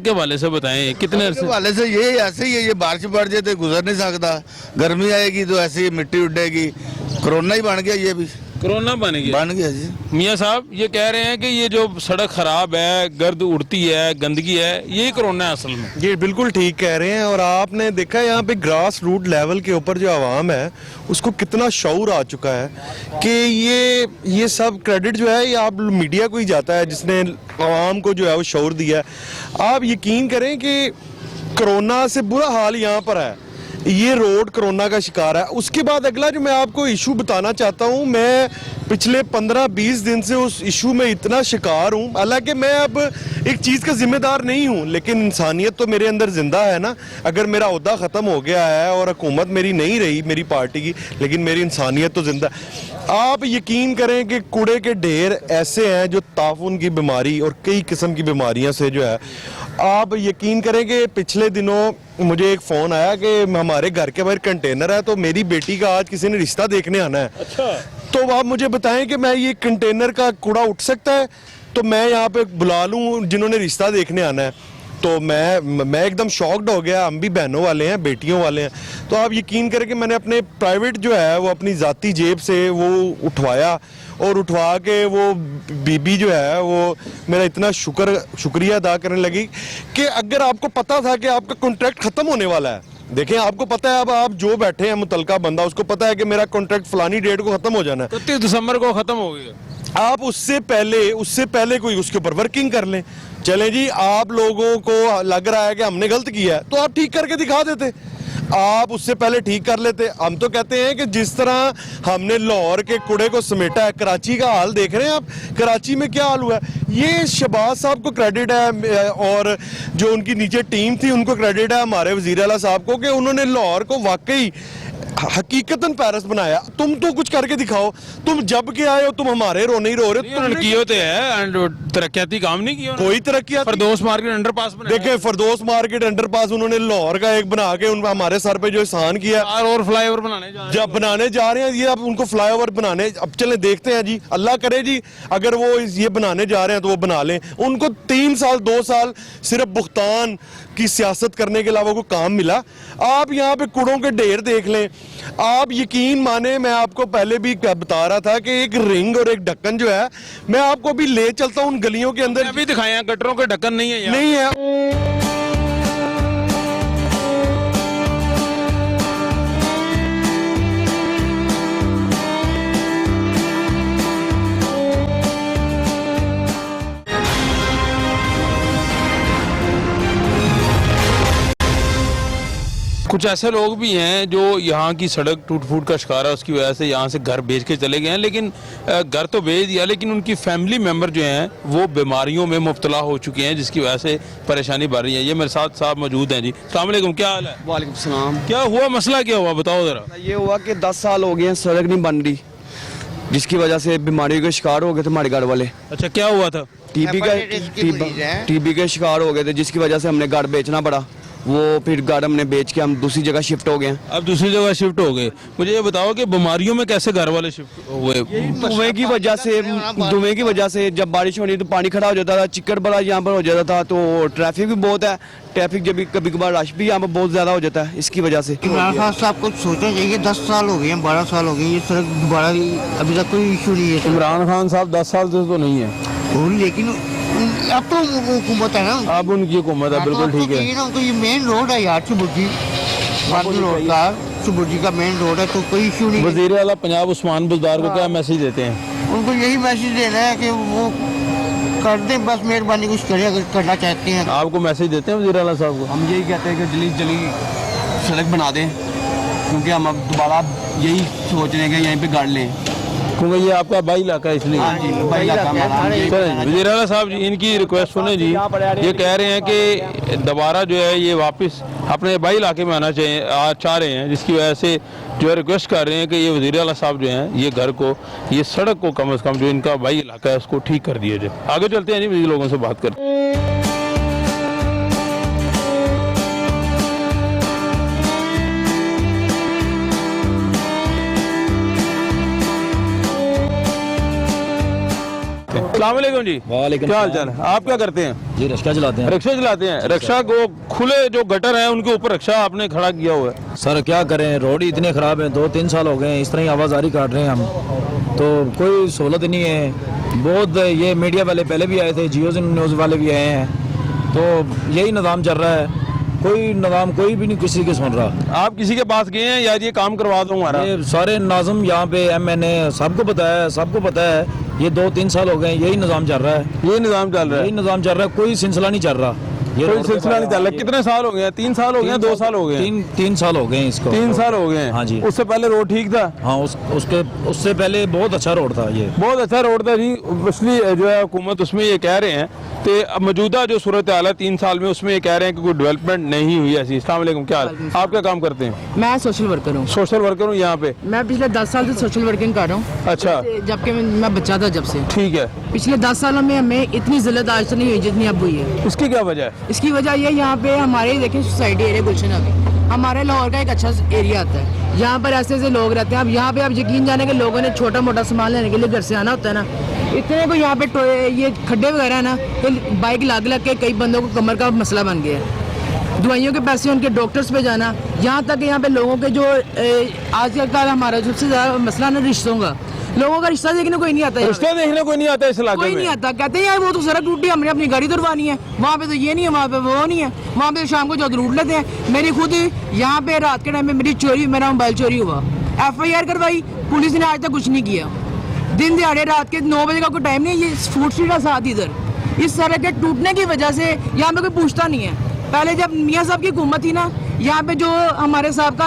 के वाले से बताएं, कितने अरसे वाले से ये ऐसे ही है, ये बारिश पड़ जाए तो गुजर नहीं सकता, गर्मी आएगी तो ऐसे ही मिट्टी उड़ेगी, कोरोना ही बन गया, ये भी कोरोना बन गया जी। मियाँ साहब ये कह रहे हैं कि ये जो सड़क खराब है, गर्द उड़ती है, गंदगी है, ये कोरोना है असल में। ये बिल्कुल ठीक कह रहे हैं। और आपने देखा है यहाँ पे ग्रास रूट लेवल के ऊपर जो आवाम है उसको कितना शऊर आ चुका है कि ये सब क्रेडिट जो है ये आप मीडिया को ही जाता है, जिसने आवाम को जो है वो शऊर दिया है। आप यकीन करें कि कोरोना से बुरा हाल यहाँ पर है, ये रोड कोरोना का शिकार है। उसके बाद अगला जो मैं आपको इशू बताना चाहता हूँ, मैं पिछले 15-20 दिन से उस इशू में इतना शिकार हूँ। हालांकि मैं अब एक चीज़ का जिम्मेदार नहीं हूँ, लेकिन इंसानियत तो मेरे अंदर जिंदा है ना। अगर मेरा ओहदा ख़त्म हो गया है और हुकूमत मेरी नहीं रही, मेरी पार्टी की, लेकिन मेरी इंसानियत तो जिंदा है। आप यकीन करें कि कूड़े के ढेर ऐसे हैं जो ताफून की बीमारी और कई किस्म की बीमारियां से जो है, आप यकीन करें कि पिछले दिनों मुझे एक फ़ोन आया कि हमारे घर के बाहर कंटेनर है, तो मेरी बेटी का आज किसी ने रिश्ता देखने आना है। अच्छा। तो आप मुझे बताएं कि मैं ये कंटेनर का कूड़ा उठ सकता है? तो मैं यहाँ पे बुला लूँ जिन्होंने रिश्ता देखने आना है? तो मैं एकदम शॉक्ड हो गया। हम भी बहनों वाले हैं, बेटियों वाले हैं। तो आप यकीन करें कि मैंने अपने प्राइवेट जो है वो अपनी ज़ाती जेब से वो उठवाया, और उठवा के वो बीबी जो है वो मेरा इतना शुक्रिया अदा करने लगी कि अगर आपको पता था कि आपका कॉन्ट्रैक्ट ख़त्म होने वाला है, देखें आपको पता है, अब आप जो बैठे हैं मुतलका बंदा, उसको पता है कि मेरा कॉन्ट्रैक्ट फलानी डेट को ख़त्म हो जाना है, 31 दिसंबर को ख़त्म हो गया। आप उससे पहले कोई उसके ऊपर वर्किंग कर लें। चलें जी, आप लोगों को लग रहा है कि हमने गलत किया है, तो आप ठीक करके दिखा देते, आप उससे पहले ठीक कर लेते। हम तो कहते हैं कि जिस तरह हमने लाहौर के कूड़े को समेटा है, कराची का हाल देख रहे हैं आप, कराची में क्या हाल हुआ है। ये शहबाज साहब को क्रेडिट है और जो उनकी नीचे टीम थी उनको क्रेडिट है, हमारे वजीर आला साहब को, कि उन्होंने लाहौर को वाकई हकीकतन पेरिस बनाया। तुम तो कुछ करके दिखाओ, तुम जब के आए हो तुम हमारे रोने ही रो रहे हो। किए होते हैं तरक्याती काम नहीं किया, कोई तरक्की। फरदोस मार्केट अंडरपास देखे, फरदोस मार्केट अंडरपास उन्होंने लाहौर का एक बना के उनका हमारे सर पे जो एहसान किया, और फ्लाईओवर बनाने जा रहे हैं ये, अब उनको फ्लाईओवर बनाने, अब चले देखते हैं जी, अल्लाह करे जी अगर वो ये बनाने जा रहे हैं तो वो बना लें। उनको 3 साल 2 साल सिर्फ भुगतान की सियासत करने के अलावा कोई काम मिला? आप यहाँ पे कूड़ों के ढेर देख लें, आप यकीन माने, मैं आपको पहले भी बता रहा था कि एक रिंग और एक ढक्कन जो है, मैं आपको भी ले चलता हूँ उन गलियों के अंदर। अभी दिखाया गटरों के ढक्कन नहीं है, नहीं है। कुछ ऐसे लोग भी हैं जो यहाँ की सड़क टूट फूट का शिकार है, उसकी वजह से यहाँ से घर बेच के चले गए हैं, लेकिन घर तो बेच दिया, लेकिन उनकी फैमिली मेंबर जो हैं वो बीमारियों में मुब्तला हो चुके हैं, जिसकी वजह से परेशानी बढ़ रही है। ये मेरे साथ साहब मौजूद हैं जी। अस्सलाम वालेकुम, क्या हाल है? वालेकुम सलाम। क्या हुआ, मसला क्या हुआ, बताओ ज़रा। ये हुआ कि 10 साल हो गए हैं, सड़क नहीं बन रही, जिसकी वजह से बीमारियों के शिकार हो गए थे हमारे घर वाले। अच्छा, क्या हुआ था? टीबी के शिकार हो गए थे, जिसकी वजह से हमने घर बेचना पड़ा। वो फिर घर हमने बेच के हम दूसरी जगह शिफ्ट हो गए हैं। अब दूसरी जगह शिफ्ट हो गए। मुझे ये बताओ कि बीमारियों में कैसे घर वाले शिफ्ट हुए? धुएं की वजह से जब बारिश होनी तो पानी खड़ा हो जाता था, चिक्कड़ बड़ा यहाँ पर हो जाता था, तो ट्रैफिक भी बहुत है। ट्रैफिक जब कभी कभार रश भी यहाँ पर बहुत ज़्यादा हो जाता है इसकी वजह से। इमरान खान साहब को सोचना चाहिए, 10 साल हो गए हैं, 12 साल हो गए, ये सड़क दोबारा अभी तक कोई इशू नहीं है। इमरान खान साहब 10 साल से तो नहीं है, लेकिन अब तो हुकूमत है ना, अब उनकी हुकूमत है, बिल्कुल ठीक है। तो ये मेन रोड है यार, सुबुर्जी रोड का, सुबुर्जी का मेन रोड है, तो कोई इशू नहीं। वज़ीर आला पंजाब उस्मान बुज़दार को क्या मैसेज देते हैं? उनको यही मैसेज देना है कि वो कर दें, बस मेहरबानी कुछ करें अगर करना चाहते हैं। आपको मैसेज देते हैं वज़ीर आला साहब को? हम यही कहते हैं कि जल्दी सड़क बना दें, क्योंकि हम अब दोबारा यही सोच रहे हैं कि यहीं पे गाड़ लें, क्योंकि ये आपका बाई इलाका है इसलिए। वज़ीर आला साहब जी, इनकी रिक्वेस्ट सुने जी। ये कह रहे हैं कि दोबारा जो है ये वापस अपने बाई इलाके में आना चाह रहे हैं, जिसकी वजह से जो है रिक्वेस्ट कर रहे हैं कि ये वज़ीर आला साहब जो हैं ये घर को, ये सड़क को कम से कम जो इनका बाई इलाका है उसको ठीक कर दिया जाए। आगे चलते हैं जी, लोगों से बात करते हैं। अस्सलामुअलैकुम जी। वालेकुम क्या हाल चाल है? आप क्या करते हैं? जी रिक्शा चलाते हैं। रिक्शा चलाते हैं। रिक्शा को खुले जो गटर है उनके ऊपर रिक्शा आपने खड़ा किया हुआ है। सर क्या करें, रोड ही इतने ख़राब हैं, 2-3 साल हो गए हैं इस तरह ही आवाज़ारी काट रहे हैं हम, तो कोई सहूलत नहीं है। बहुत ये मीडिया वाले पहले भी आए थे, जियो न्यूज़ वाले भी आए हैं, तो यही निज़ाम चल रहा है, कोई निज़ाम कोई भी नहीं किसी के सुन रहा। आप किसी के पास गए हैं यार ये काम करवा दो हमारा? ये सारे नाज़म यहाँ पे MNA सबको बताया है, सबको पता है, ये 2-3 साल हो गए यही निज़ाम चल रहा है। ये निज़ाम चल रहा है? यही निज़ाम चल रहा है, कोई सिलसिला नहीं चल रहा। ये कोई सिलसिला नहीं चल रहा। कितने साल हो गए? 3 साल हो गए, 2 साल हो गए? 3 साल हो गए इसको। 3 साल हो गए? हाँ जी। उससे पहले रोड ठीक था? हाँ, उससे पहले बहुत अच्छा रोड था, ये बहुत अच्छा रोड था जी। पिछली जो है हुकूमत उसमें ये कह रहे हैं कि अब मौजूदा जो सूरत हाल है 3 साल में, उसमें ये कह रहे हैं कि कोई डेवलपमेंट नहीं हुई ऐसी। अस्सलाम वालेकुम, क्या हाल? आप क्या काम करते हैं? मैं सोशल वर्कर हूँ। सोशल वर्कर हूँ यहाँ पे? मैं पिछले 10 साल से सोशल वर्किंग कर रहा हूँ। अच्छा। जबकि मैं बच्चा था जब से। ठीक है। पिछले 10 सालों में हमें इतनी जिल्लत आज तक नहीं हुई जितनी अब हुई है। उसकी क्या वजह है? इसकी वजह ये, यहाँ पे हमारे देखें सोसाइटी एरिया गुलशन अभी हमारे लाहौर का एक अच्छा एरिया आता है, यहाँ पर ऐसे ऐसे लोग रहते हैं। अब यहाँ पे आप यकीन जाने के लोगों ने छोटा मोटा सामान लेने के लिए घर से आना होता है ना, इतने को यहाँ पे ये खड्डे वगैरह है ना, तो बाइक लग के कई बंदों को कमर का मसला बन गया है। दवाइयों के पैसे उनके डॉक्टर्स पे जाना, यहाँ तक यहाँ पे लोगों के जो आजकल हमारा सबसे ज़्यादा मसला ना रिश्तों का, लोगों का रिश्ता देखने कोई नहीं आता। रिश्ता देखने कोई नहीं आता इस इलाके में? कोई नहीं आता। कहते हैं यार वो तो सड़क टूटी, हमने अपनी गाड़ी तुड़वानी है, वहाँ पे तो ये नहीं है, वहाँ पे वो नहीं है, वहाँ पे शाम को जो रूट लेते हैं। मेरी खुद यहाँ पे रात के टाइम में मेरा मोबाइल चोरी हुआ, FIR करवाई, पुलिस ने आज तक कुछ नहीं किया। दिन दिहाड़े रात के 9 बजे का कोई टाइम नहीं है। ये फूड स्ट्रीट का साथ इधर इस सड़क के टूटने की वजह से यहाँ पे कोई पूछता नहीं है। पहले जब मियाँ साहब की हुकूमत थी ना, यहाँ पे जो हमारे साहब का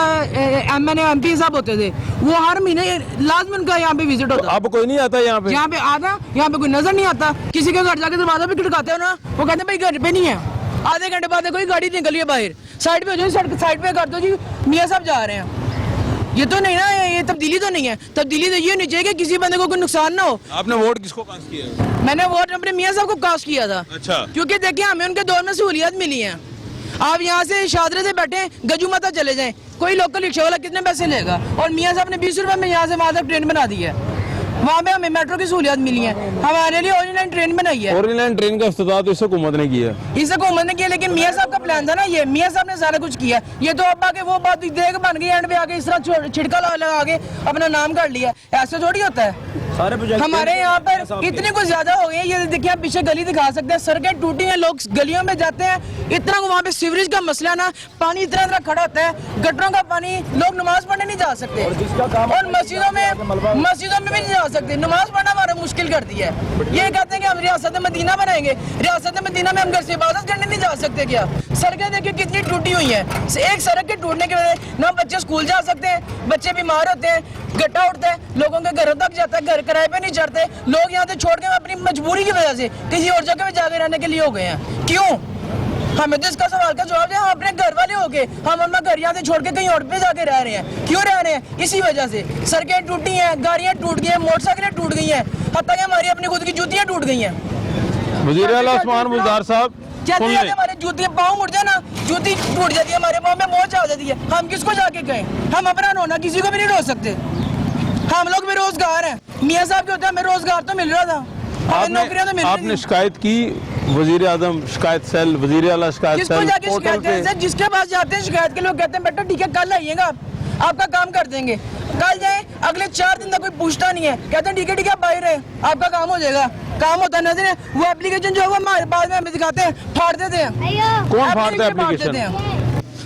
MNA MP साहब होते थे, वो हर महीने लाजमी उनका यहाँ पे विजिट होता। अब कोई नहीं आता यहाँ पे? यहाँ पे आता, यहाँ पे कोई नजर नहीं आता। किसी के घर जाके दरवाजा भी खटकाते हो ना, वो कहते हैं भाई घर पे नहीं है। आधे घंटे बाद कोई गाड़ी निकली है बाहर, साइड पे हो जाए, सड़क साइड पे कर दो जी, मियाँ साहब जा रहे हैं। ये तो नहीं ना, ये तब्दीली तो नहीं है। तब्दीली तो ये नहीं चाहिए कि किसी बंदे को कोई नुकसान ना हो। आपने वोट किसको कास्ट किया? मैंने वोट अपने मियाँ साहब को कास्ट किया था। अच्छा। क्योंकि देखिए हमें उनके दौर में सहूलियत मिली है। आप यहाँ से शादरे से बैठे गजू माता चले जाएं, कोई लोकल रिक्शा वाला कितने पैसे लेगा? और मियाँ साहब ने 20 रुपए में यहाँ से वहाँ तक ट्रेन बना दी है। वहाँ पे हमें मेट्रो की सहूलियत मिली है, हमारे लिए ओरिजिनल ट्रेन बनाई है। ओरिजिनल ट्रेन का इफ्तिताह तो इस हुकूमत ने किया? इस हुकूमत ने किया, लेकिन मियाँ साहब का प्लान था ना, ये मियाँ साहब ने सारा कुछ किया। ये तो अब आके वो बात देख बन गई, एंड पे आके इस तरह छिड़का लगा के अपना नाम कर लिया। ऐसे थोड़ी होता है। हमारे यहाँ पर इतने कुछ ज्यादा हो गए। ये देखिए, आप पीछे गली दिखा सकते हैं, सड़कें टूटी हैं, लोग गलियों में जाते हैं। इतना वहाँ पे सीवरेज का मसला ना, पानी इतना खड़ा होता है, गटरों का पानी, लोग नमाज पढ़ने नहीं जा सकते, और मस्जिदों में भी नहीं जा सकते। नमाज पढ़ना हमारा मुश्किल कर दिया है। ये कहते हैं कि हम रियासत मदीना बनाएंगे, रियासत मदीना में हम घर से इबादत करने नहीं जा सकते क्या? सड़कें देखिए कितनी टूटी हुई है। एक सड़क के टूटने की वजह से ना बच्चे स्कूल जा सकते हैं, बच्चे बीमार होते हैं, गड्ढा उठता है, लोगों के घरों तक जाता है, घर किराए पे नहीं चढ़ते। लोग यहाँ से छोड़ के अपनी मजबूरी की वजह से किसी और जगह में जाके रहने के लिए हो गए हैं। क्यों? हमें तो इसका सवाल का जवाब दें। हम अपने घर वाले हो गए, हम अपना घर यहाँ से छोड़ के कहीं और पे जाके रह रहे हैं। क्यों रह रहे हैं? इसी वजह से सड़कें टूटी हैं, गाड़ियाँ टूट गई हैं, मोटरसाइकिलें टूट गई हैं, हत्ता कि हमारी अपनी खुद की जूतियाँ टूट गई हैं। वज़ीर आला उस्मान बुज़दार साहब कहते हैं कि हमारे जूती पाँव मुड़ जाए ना, जूती टूट जाती है, हमारे पाँव में मोच आ जाती है। हम किसको जाके कहें? हम अपना रोना किसी को भी नहीं रो सकते। हम लोग बेरोजगार हैं। मियाँ साहब के होते हैं, हमें रोजगार तो मिल रहा था, हमें नौकरियां तो मिल रही आपने थी। शिकायत की वज़ीर आज़म शिकायत सेल, वज़ीर आला शिकायत किसको सेल, जाके पोर्टल शिकायत करें पे? सर? जिसके पास जाते हैं शिकायत के लोग कहते हैं बेटा ठीक है कल आइएगा आप, आपका काम कर देंगे। कल जाए, अगले 4 दिन तक कोई पूछता नहीं है, कहते हैं ठीक है आप बाहर है, आपका काम हो जाएगा। काम होता नजर है, वो एप्लीकेशन जो है वो हमारे बाद में हमें दिखाते हैं, फाड़ देते हैं। कौन फाड़ता है फाड़ देते हैं?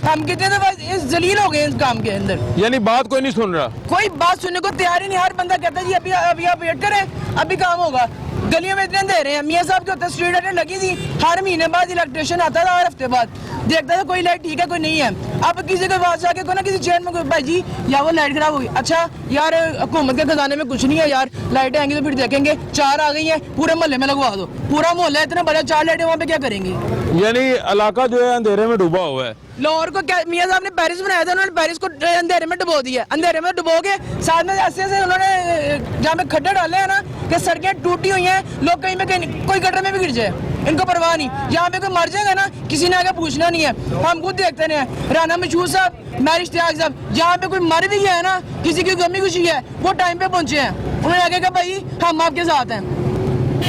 हम कितने दफा जलील हो गए इस काम के अंदर। यानी बात कोई नहीं सुन रहा। कोई बात सुनने को तैयार ही नहीं। हर बंदा कहता है जी अभी आप वेट करें, अभी काम होगा। गलियों में इतने दे रहे हैं। मियाँ साहब के होते स्ट्रीट लाइटें लगी थी, हर महीने बाद इलेक्ट्रिशियन आता था, हर हफ्ते बाद देखता था कोई लाइट ठीक है कोई नहीं है। अब किसी के पास जाके को ना किसी चेयर में कोई भाई जी या वो लाइट खराब हो गई, अच्छा यार हुकूमत के खजाने में कुछ नहीं है यार, लाइटें आएंगी तो फिर देखेंगे। 4 आ गई हैं, पूरे मोहल्ले में लगवा दो। पूरा मोहल्ला इतना बड़ा, 4 लाइटें वहाँ पे क्या करेंगी? यानी इलाका जो है अंधेरे में डूबा हुआ है। लाहौर को क्या मियाँ साहब ने पेरिस बनाया था, उन्होंने पेरिस को अंधेरे में डुबो दिया। अंधेरे में डुबो के साथ में ऐसे ऐसे उन्होंने जहाँ पे खड्डे डाले हैं ना कि सड़कें टूटी हुई हैं, लोग कहीं में कहीं कोई गटर में भी गिर जाए, इनको परवाह नहीं। यहाँ पे कोई मर जाएगा ना, किसी ने आगे पूछना नहीं है। हम खुद देखते हैं राना मशहूर साहब, मैर इश्तियाक साहब, जहाँ पे कोई मर भी गया है ना, किसी की गमी खुशी है, वो टाइम पे पहुंचे हैं। उन्होंने आगे कहा भाई हम आपके साथ हैं,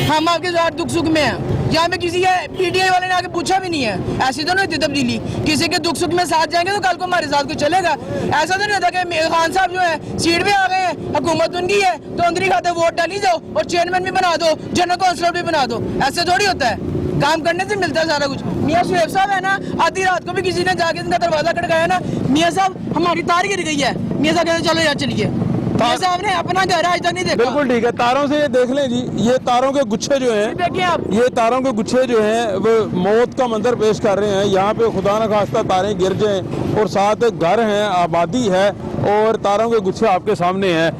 हम आपके साथ दुख सुख में हैं। यहाँ पे किसी के पीटीआई वाले ने आके पूछा भी नहीं है। ऐसी तो नहीं थी तब्दीली, किसी के दुख सुख में साथ जाएंगे तो कल को हमारे साथ कोई चलेगा। ऐसा तो नहीं होता कि खान साहब जो है सीट पे आ गए हैं, हुकूमत उनकी है तो अंदर खाते वोट डाली जाओ और चेयरमैन भी बना दो, जनरल काउंसिलर भी बना दो। ऐसे थोड़ी होता है, काम करने से मिलता है सारा कुछ। मियाँ सुहेब साहब है ना, आधी रात को भी किसी ने जाके इनका दरवाजा खटकाया ना, मियाँ साहब हमारी तार गिर गई है, मियाँ साहब कहते चलो यार चलिए। मियाँ साहब ने अपना घर आज तक नहीं देखा। बिल्कुल ठीक है, तारों से ये देख लें जी, ये तारों के गुच्छे जो हैं, देखिए आप, ये तारों के गुच्छे जो हैं वो मौत का मंजर पेश कर रहे हैं। यहाँ पे खुदा न खास्ता तारें गिर जाएं और साथ घर हैं, आबादी है और तारों के गुच्छे आपके सामने हैं।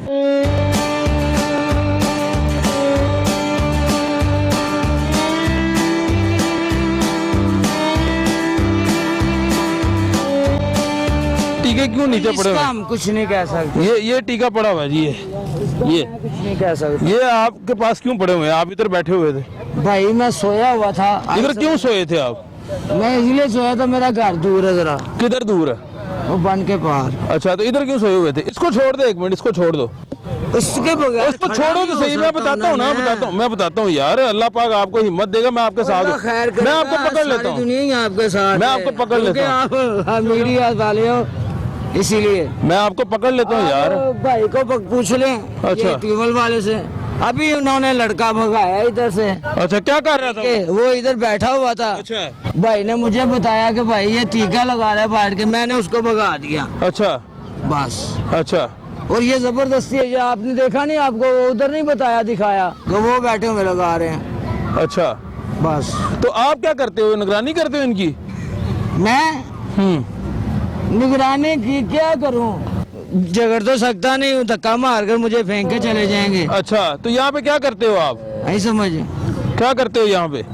टीके क्यों नीचे पड़े हुए हैं? हम कुछ नहीं कह सकते, ये टीका पड़ा हुआ है जी, ये कुछ नहीं कह सकते। ये आपके पास क्यों पड़े हुए हैं? आप इधर बैठे हुए थे, भाई मैं सोया हुआ था। इधर क्यों सोए थे आप? मैं इसलिए सोया था, मेरा घर दूर है जरा, किधर दूर है? वो बन के पार। अच्छा, तो इधर क्यों सोए हुए थे? इसको छोड़ दो, 1 मिनट इसको छोड़ दो, उसके बगैर उसको छोड़ो तो सही। मैं बताता हूँ ना, मैं बताता हूँ यार, अल्लाह पाक आपको हिम्मत देगा, मैं आपके साथ हूँ। मैं आपको पकड़ लेता हूँ, दुनिया आपके साथ, मैं आपको पकड़ लेता हूँ, आप मीडिया वाले हो इसीलिए मैं आपको पकड़ लेता हूँ यार। भाई को पूछ लें, अच्छा। ट्यूबवेल वाले से अभी उन्होंने लड़का भगाया इधर से। अच्छा, क्या कर रहा था वो इधर बैठा हुआ था। अच्छा, भाई ने मुझे बताया कि भाई ये टीका लगा रहा है बैठ के, मैंने उसको भगा दिया अच्छा बस। अच्छा, और ये जबरदस्ती है, ये आपने देखा नहीं, आपको उधर नहीं बताया दिखाया तो वो बैठे हुए लगा रहे हैं। अच्छा, बस तो आप क्या करते हो? निगरानी करते हो इनकी? मैं निगरानी की क्या करूं, झगड़ तो सकता नहीं हूँ, धक्का मार कर मुझे फेंक के चले जाएंगे। अच्छा, तो यहाँ पे क्या करते हो आप? नहीं समझ, क्या करते हो यहाँ पे?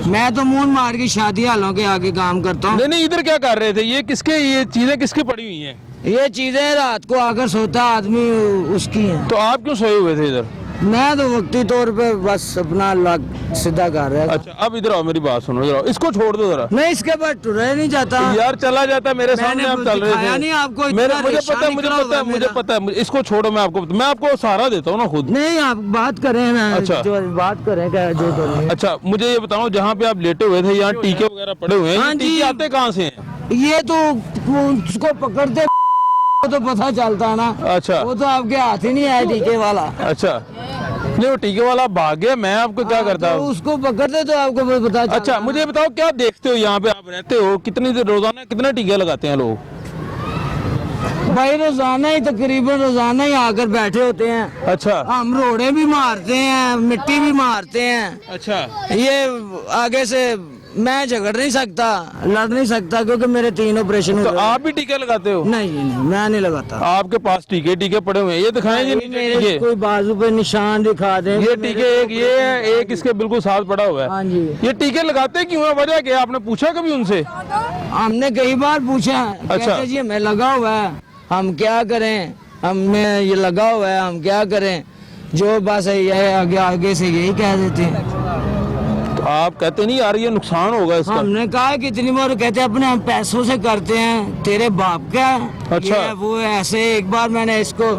मैं तो मुंह मार की शादी हालों के आगे काम करता हूँ। नहीं, इधर क्या कर रहे थे? ये चीजें किसकी पड़ी हुई हैं? ये चीजें रात को आकर सोता आदमी उसकी है। तो आप क्यों सोए हुए थे इधर? मैं तो वक्ती तौर पे बस अपना लग सीधा कर रहा था। अच्छा, अब इधर आओ, मेरी बात सुनो, इधर आओ, इसको छोड़ दो जरा। नहीं, इसके बाद टुरा नहीं जाता यार, चला जाता मेरे सामने, आप चल रहे थे। नहीं आपको मुझे पता है, इसको छोड़ो, मैं आपको सहारा देता हूँ ना खुद। नहीं, आप बात करें ना। अच्छा, जो बात करें क्या जो करें। अच्छा, मुझे ये बताओ, जहाँ पे आप लेटे हुए थे यहाँ टीके वगैरह पड़े हुए हैं, हाँ ये टीके आते कहाँ से हैं? ये तो उसको पकड़ते तो पता चलता ना। अच्छा, वो तो आपके हाथ ही नहीं आया टीके वाला। अच्छा, नहीं वो टीके वाला भाग गया, मैं आपको क्या करता तो हूँ? उसको पकड़ते तो आपको पता चलता। अच्छा, मुझे बताओ, क्या देखते हो यहाँ पे? आप रहते हो, रोजाना कितने टीके लगाते हैं लोग? भाई रोजाना ही, तकरीबन रोजाना ही आकर बैठे होते हैं। अच्छा, हम रोड़े भी मारते हैं, मिट्टी भी मारते हैं। अच्छा, ये आगे से मैं झगड़ नहीं सकता, लड़ नहीं सकता, क्योंकि मेरे 3 ऑपरेशन हुए। तो आप भी टीके लगाते हो? नहीं, मैं नहीं लगाता। आपके पास टीके पड़े हुए हैं, ये दिखाएं जी नीचे मेरे टीके। कोई बाजू पे निशान दिखा दे। ये टीके, एक ये है, एक इसके बिल्कुल साथ पड़ा हुआ है। हाँ जी। ये टीके लगाते क्यों है, वजह क्या? आपने पूछा कभी उनसे? हमने कई बार पूछा। अच्छा। कहते जी हमें लगा हुआ है, हम क्या करें, हमें ये लगा हुआ है, हम क्या करें, जो बस ये आगे से यही कह देते हैं। तो आप कहते नहीं यार ये नुकसान होगा इसका? हमने कहा कितनी बार, कहते अपने हम पैसों से करते हैं, तेरे बाप का है। अच्छा। ये वो है, ऐसे एक बार मैंने इसको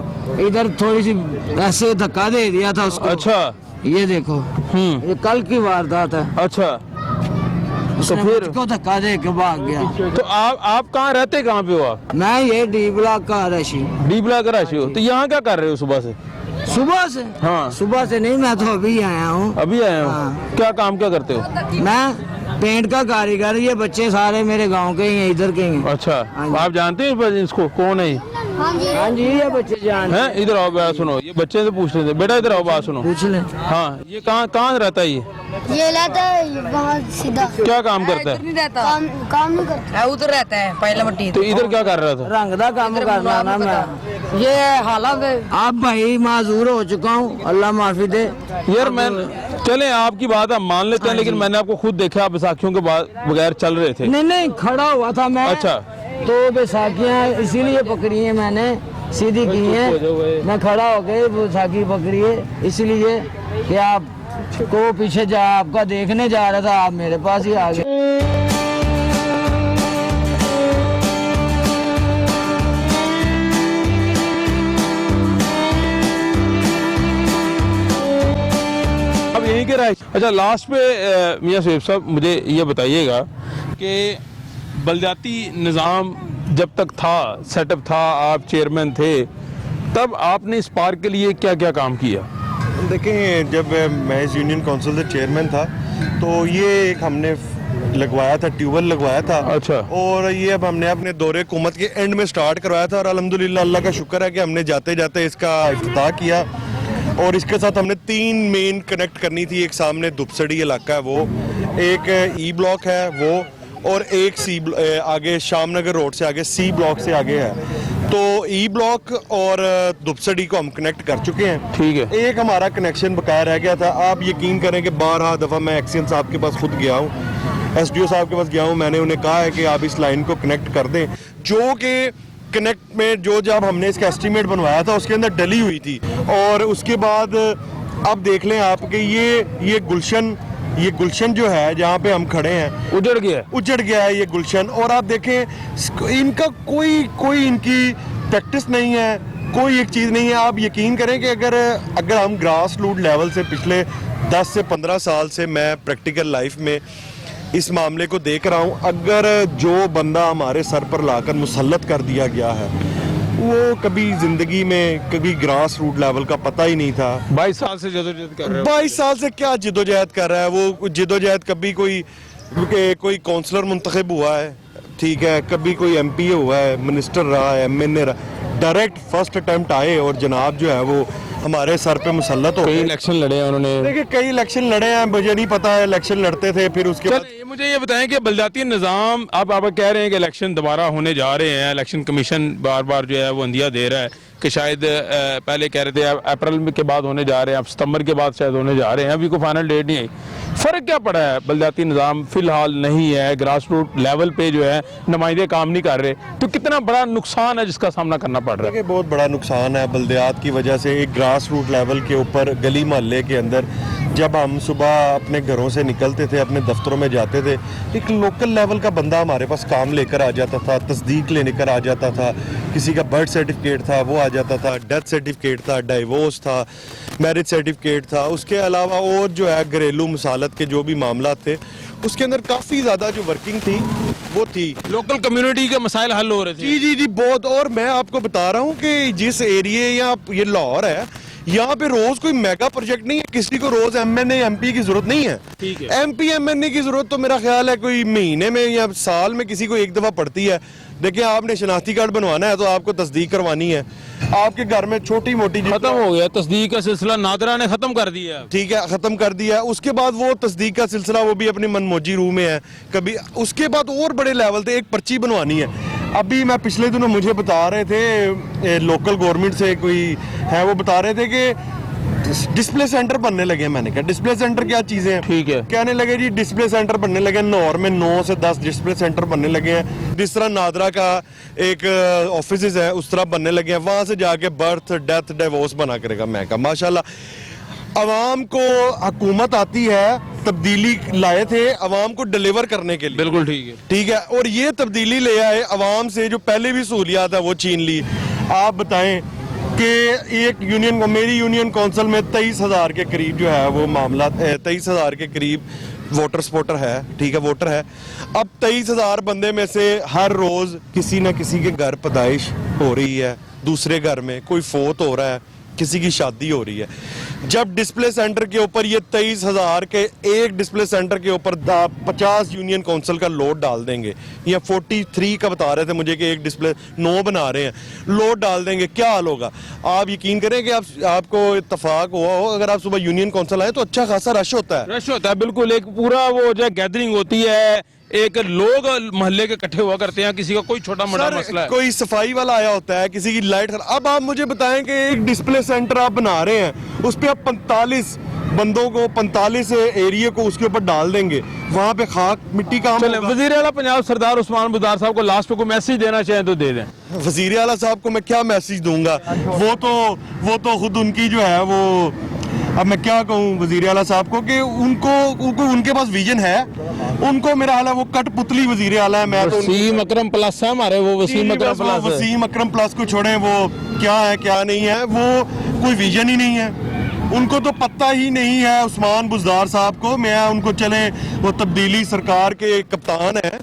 इधर थोड़ी सी ऐसे धक्का दे दिया था उसको। अच्छा। ये देखो, ये कल की वारदात है। अच्छा, तो उसने फिर मुझको धक्का दे के भाग गया। तो आप कहाँ रहते, कहाँ पे हो आप? मैं ये डी ब्लॉक का रशी। डी ब्लॉक का राशि हो, तो यहाँ क्या कर रहे हो सुबह से? सुबह से? हाँ। सुबह से नहीं, मैं तो अभी आया हूँ। अभी आए हो? हाँ। क्या काम क्या करते हो? मैं पेंट का कारीगर। ये बच्चे सारे मेरे गांव के ही हैं, इधर के ही हैं। अच्छा, हाँ जी। आप जानते हैं इसको, कौन है ये? हाँ जी, ये बच्चे जानते हैं? इधर आओ, बात सुनो, ये बच्चे से पूछ रहे थे। बेटा इधर आओ, बात सुनो। पूछ ले। हाँ, ये कहाँ रहता है ये रहता है बहुत सीधा। क्या काम करता है? काम नहीं करता। उधर रहता है पहले मट्टी। तो इधर क्या कर रहा था? रंग का काम करना ना मैं। ये हालात है। अब भाई माजूर हो चुका हूँ, अल्लाह माफी दे। यार मैं, चले आपकी बात हम मान लेते हैं, लेकिन मैंने आपको खुद देखा, आप बैसाखियों के बाद बगैर चल रहे थे। नहीं, खड़ा हुआ था मैं। अच्छा। तो बैसाखियाँ इसीलिए पकड़ी है मैंने, सीधी की है। मैं खड़ा हो गई, बैसाखी पकड़ी है इसलिए कि आप को पीछे जा, आपका देखने जा रहा था, आप मेरे पास ही आ गए। अब यहीं के रहे। अच्छा, लास्ट पे मियां शरीफ साहब मुझे ये बताइएगा कि बलदियाती निज़ाम जब तक था, सेटअप था, आप चेयरमैन थे, तब आपने इस पार्क के लिए क्या क्या काम किया? देखें, जब मैं इस यूनियन काउंसिल से चेयरमैन था तो ये एक हमने लगवाया था, ट्यूबवेल लगवाया था। अच्छा। और ये अब हमने अपने दौरे हुकूमत के एंड में स्टार्ट करवाया था, और अल्हम्दुलिल्लाह अल्लाह का शुक्र है कि हमने जाते जाते इसका इफ्तिताह किया। और इसके साथ हमने 3 मेन कनेक्ट करनी थी। एक सामने दुपसड़ी इलाका है वो, एक ई ब्लॉक है वो, और एक आगे शामनगर रोड से आगे सी ब्लॉक से आगे है। तो ई ब्लॉक और दुपसड़ी को हम कनेक्ट कर चुके हैं। ठीक है। एक हमारा कनेक्शन बकाया रह गया था। आप यकीन करें कि 12 दफ़ा मैं एक्सीएन साहब के पास खुद गया हूँ, एसडीओ साहब के पास गया हूँ, मैंने उन्हें कहा है कि आप इस लाइन को कनेक्ट कर दें, जो कि कनेक्ट में जो जब हमने इसका एस्टीमेट बनवाया था उसके अंदर डली हुई थी। और उसके बाद अब देख लें आप कि ये गुलशन जो है जहाँ पे हम खड़े हैं, उजड़ गया है ये गुलशन। और आप देखें इनका कोई इनकी प्रैक्टिस नहीं है, कोई एक चीज़ नहीं है। आप यकीन करें कि अगर हम ग्रास रूट लेवल से पिछले 10 से 15 साल से मैं प्रैक्टिकल लाइफ में इस मामले को देख रहा हूँ, अगर जो बंदा हमारे सर पर लाकर मुसल्लत कर दिया गया है वो कभी जिंदगी में कभी ग्रास रूट लेवल का पता ही नहीं था। 22 साल से जदोजहद कर रहे हो? 22 साल से क्या जिदोजहद कर रहा है वो? जिदोजहद कभी कोई काउंसलर मुंतखब हुआ है, ठीक है, कभी कोई एमपी हुआ है, मिनिस्टर रहा है, एमएनए रहा, डायरेक्ट फर्स्ट अटेम्प्ट आए और जनाब जो है वो हमारे सर पे मुसल्लत हो गए। इलेक्शन लड़े हैं उन्होंने। देखिए कई इलेक्शन लड़े हैं, मुझे नहीं पता है, इलेक्शन लड़ते थे फिर उसके बाद। मुझे ये बताएं कि बलदियाती निज़ाम, आप कह रहे हैं कि इलेक्शन दोबारा होने जा रहे हैं, इलेक्शन कमीशन बार बार जो है वो अंदिया दे रहा है कि शायद पहले कह रहे थे अप्रैल के बाद होने जा रहे हैं, अब सितंबर के बाद शायद होने जा रहे हैं, अभी कोई फाइनल डेट नहीं आई। फ़र्क क्या पड़ा है? बलदियाती निज़ाम फ़िलहाल नहीं है, ग्रास रूट लेवल पे जो है नुमाइंदे काम नहीं कर रहे, तो कितना बड़ा नुकसान है जिसका सामना करना पड़ रहा है? बहुत बड़ा नुकसान है बल्दियात की वजह से। एक ग्रास रूट लेवल के ऊपर गली मोहल्ले के अंदर जब हम सुबह अपने घरों से निकलते थे, अपने दफ्तरों में जाते थे, एक लोकल लेवल का बंदा हमारे पास काम लेकर आ जाता था, तस्दीक लेकर आ जाता था, किसी का बर्थ सर्टिफिकेट था वो आ जाता था, डेथ सर्टिफिकेट था, डाइवोर्स था, मैरिज सर्टिफिकेट था, उसके अलावा और जो है घरेलू मसालत के जो भी मामला थे उसके अंदर काफ़ी ज़्यादा जो वर्किंग थी वो थी। लोकल कम्युनिटी के मसाइल हल हो रहे थे। जी बहुत। और मैं आपको बता रहा हूँ कि जिस एरिए या ये लाहौर है, यहाँ पे रोज कोई मेगा प्रोजेक्ट नहीं है, किसी को रोज एमएनए एमपी की जरूरत नहीं है। ठीक है। एमपी एमएनए की जरूरत तो मेरा ख्याल है कोई महीने में या साल में किसी को एक दफा पड़ती है। देखिए आपने शनाख्ती कार्ड बनवाना है तो आपको तस्दीक करवानी है, आपके घर में छोटी मोटी खत्म हो गया तस्दीक का सिलसिला, नादरा ने खत्म कर दिया। ठीक है, खत्म कर दिया है। उसके बाद वो तस्दीक का सिलसिला वो भी अपनी मनमोजी रूम में है कभी। उसके बाद और बड़े लेवल थे, एक पर्ची बनवानी है। अभी मैं पिछले दिनों मुझे बता रहे थे लोकल गवर्नमेंट से कोई है, वो बता रहे थे कि डिस्प्ले सेंटर बनने लगे। मैंने कहा डिस्प्ले सेंटर क्या चीजें हैं? ठीक है, कहने लगे जी डिस्प्ले सेंटर बनने लगे, नौर में 9 से 10 डिस्प्ले सेंटर बनने लगे हैं। जिस तरह नादरा का एक ऑफिस है उस तरह बनने लगे हैं, वहां से जाके बर्थ डेथ डिवोर्स बना करेगा। मैं कहा माशाल्लाह, अवाम को हुकूमत आती है, तब्दीली लाए थे अवाम को डिलीवर करने के लिए। बिल्कुल ठीक है, ठीक है। और ये तब्दीली ले आए अवाम से, जो पहले भी सहूलियात है वो छीन ली। आप बताएं कि एक यूनियन, मेरी यूनियन काउंसिल में 23,000 के करीब जो है वो मामला, 23,000 के करीब वोटर सपोर्टर है। ठीक है, वोटर है। अब 23,000 बंदे में से हर रोज किसी न किसी के घर पैदाइश हो रही है, दूसरे घर में कोई फोत हो रहा है, किसी की शादी हो रही है। जब डिस्प्ले सेंटर के ऊपर ये 23,000 के एक डिस्प्ले सेंटर के ऊपर 50 यूनियन काउंसिल का लोड डाल देंगे, या 43 का बता रहे थे मुझे कि एक डिस्प्ले 9 बना रहे हैं, लोड डाल देंगे, क्या हाल होगा? आप यकीन करें कि आपको इत्तेफाक हुआ हो, अगर आप सुबह यूनियन काउंसिल आए तो अच्छा खासा रश होता है। रश होता है, बिल्कुल। एक पूरा वो जो गैदरिंग होती है, एक लोग मोहल्ले के इकट्ठे हुआ करते हैं, किसी का कोई छोटा मोटा मसला है, कोई सफाई वाला आया होता है, किसी की लाइट। अब आप मुझे बताएं कि एक डिस्प्ले सेंटर आप बना रहे हैं, उस पे आप 45 बंदों को, 45 एरिया को उसके ऊपर डाल देंगे, वहां पे खाक मिट्टी का। वजीर आला पंजाब सरदार उस्मान बुज़दार साहब को लास्ट पे कोई मैसेज देना चाहें तो दे दें। वजीर आला साहब को मैं क्या मैसेज दूंगा? वो तो खुद उनकी जो है वो, अब मैं क्या कहूँ वजीर आला साहब को कि उनको उनके पास विजन है, उनको मेरा हाल है वो कठपुतली वजीर आला है। मैं तो वसीम अकरम प्लस है हमारे, वो वसीम अकरम प्लस, वसीम अकरम प्लस को छोड़ें, वो क्या है क्या नहीं है, वो कोई विजन ही नहीं है, उनको तो पता ही नहीं है उस्मान बुज़दार साहब को। मैं उनको चले वो तब्दीली सरकार के कप्तान है,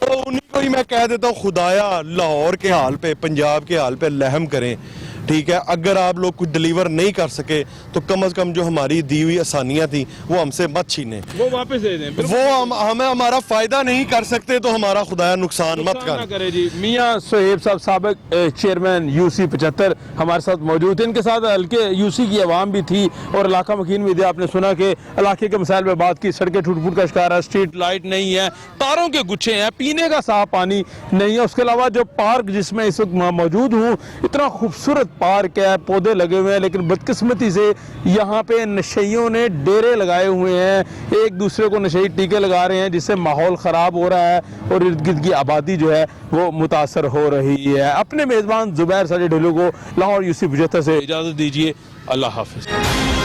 तो उन्हीं को ही मैं कह देता हूँ खुदाया लाहौर के हाल पे, पंजाब के हाल पे रहम करें। ठीक है, अगर आप लोग कुछ डिलीवर नहीं कर सके तो कम से कम जो हमारी दी हुई आसानियां थी वो हमसे मत छीने, वो वापस दे दें। वो हमें हमारा फायदा नहीं कर सकते तो हमारा खुदाया नुकसान मत करे जी। मियां सोहेब साहब साबिक चेयरमैन UC 75 हमारे साथ मौजूद थे। इनके साथ हल्के UC की आवाम भी थी और इलाका मकीन भी थे। आपने सुना कि इलाके के मसाइल पर बात की, सड़कें टूट फूट का शिकार है, स्ट्रीट लाइट नहीं है, तारों के गुच्छे हैं, पीने का साफ पानी नहीं है। उसके अलावा जो पार्क जिसमें इस वक्त मौजूद हूँ, इतना खूबसूरत पार्क है, पौधे लगे हुए हैं, लेकिन बदकिस्मती से यहाँ पे नशेइयों ने डेरे लगाए हुए हैं, एक दूसरे को नशेई टीके लगा रहे हैं, जिससे माहौल ख़राब हो रहा है और इर्द गिर्द की आबादी जो है वो मुतासर हो रही है। अपने मेज़बान ज़ुबैर साजिद ढिल्लू को लाहौर UC 75 से इजाज़त दीजिए। अल्लाह हाफ़िज़।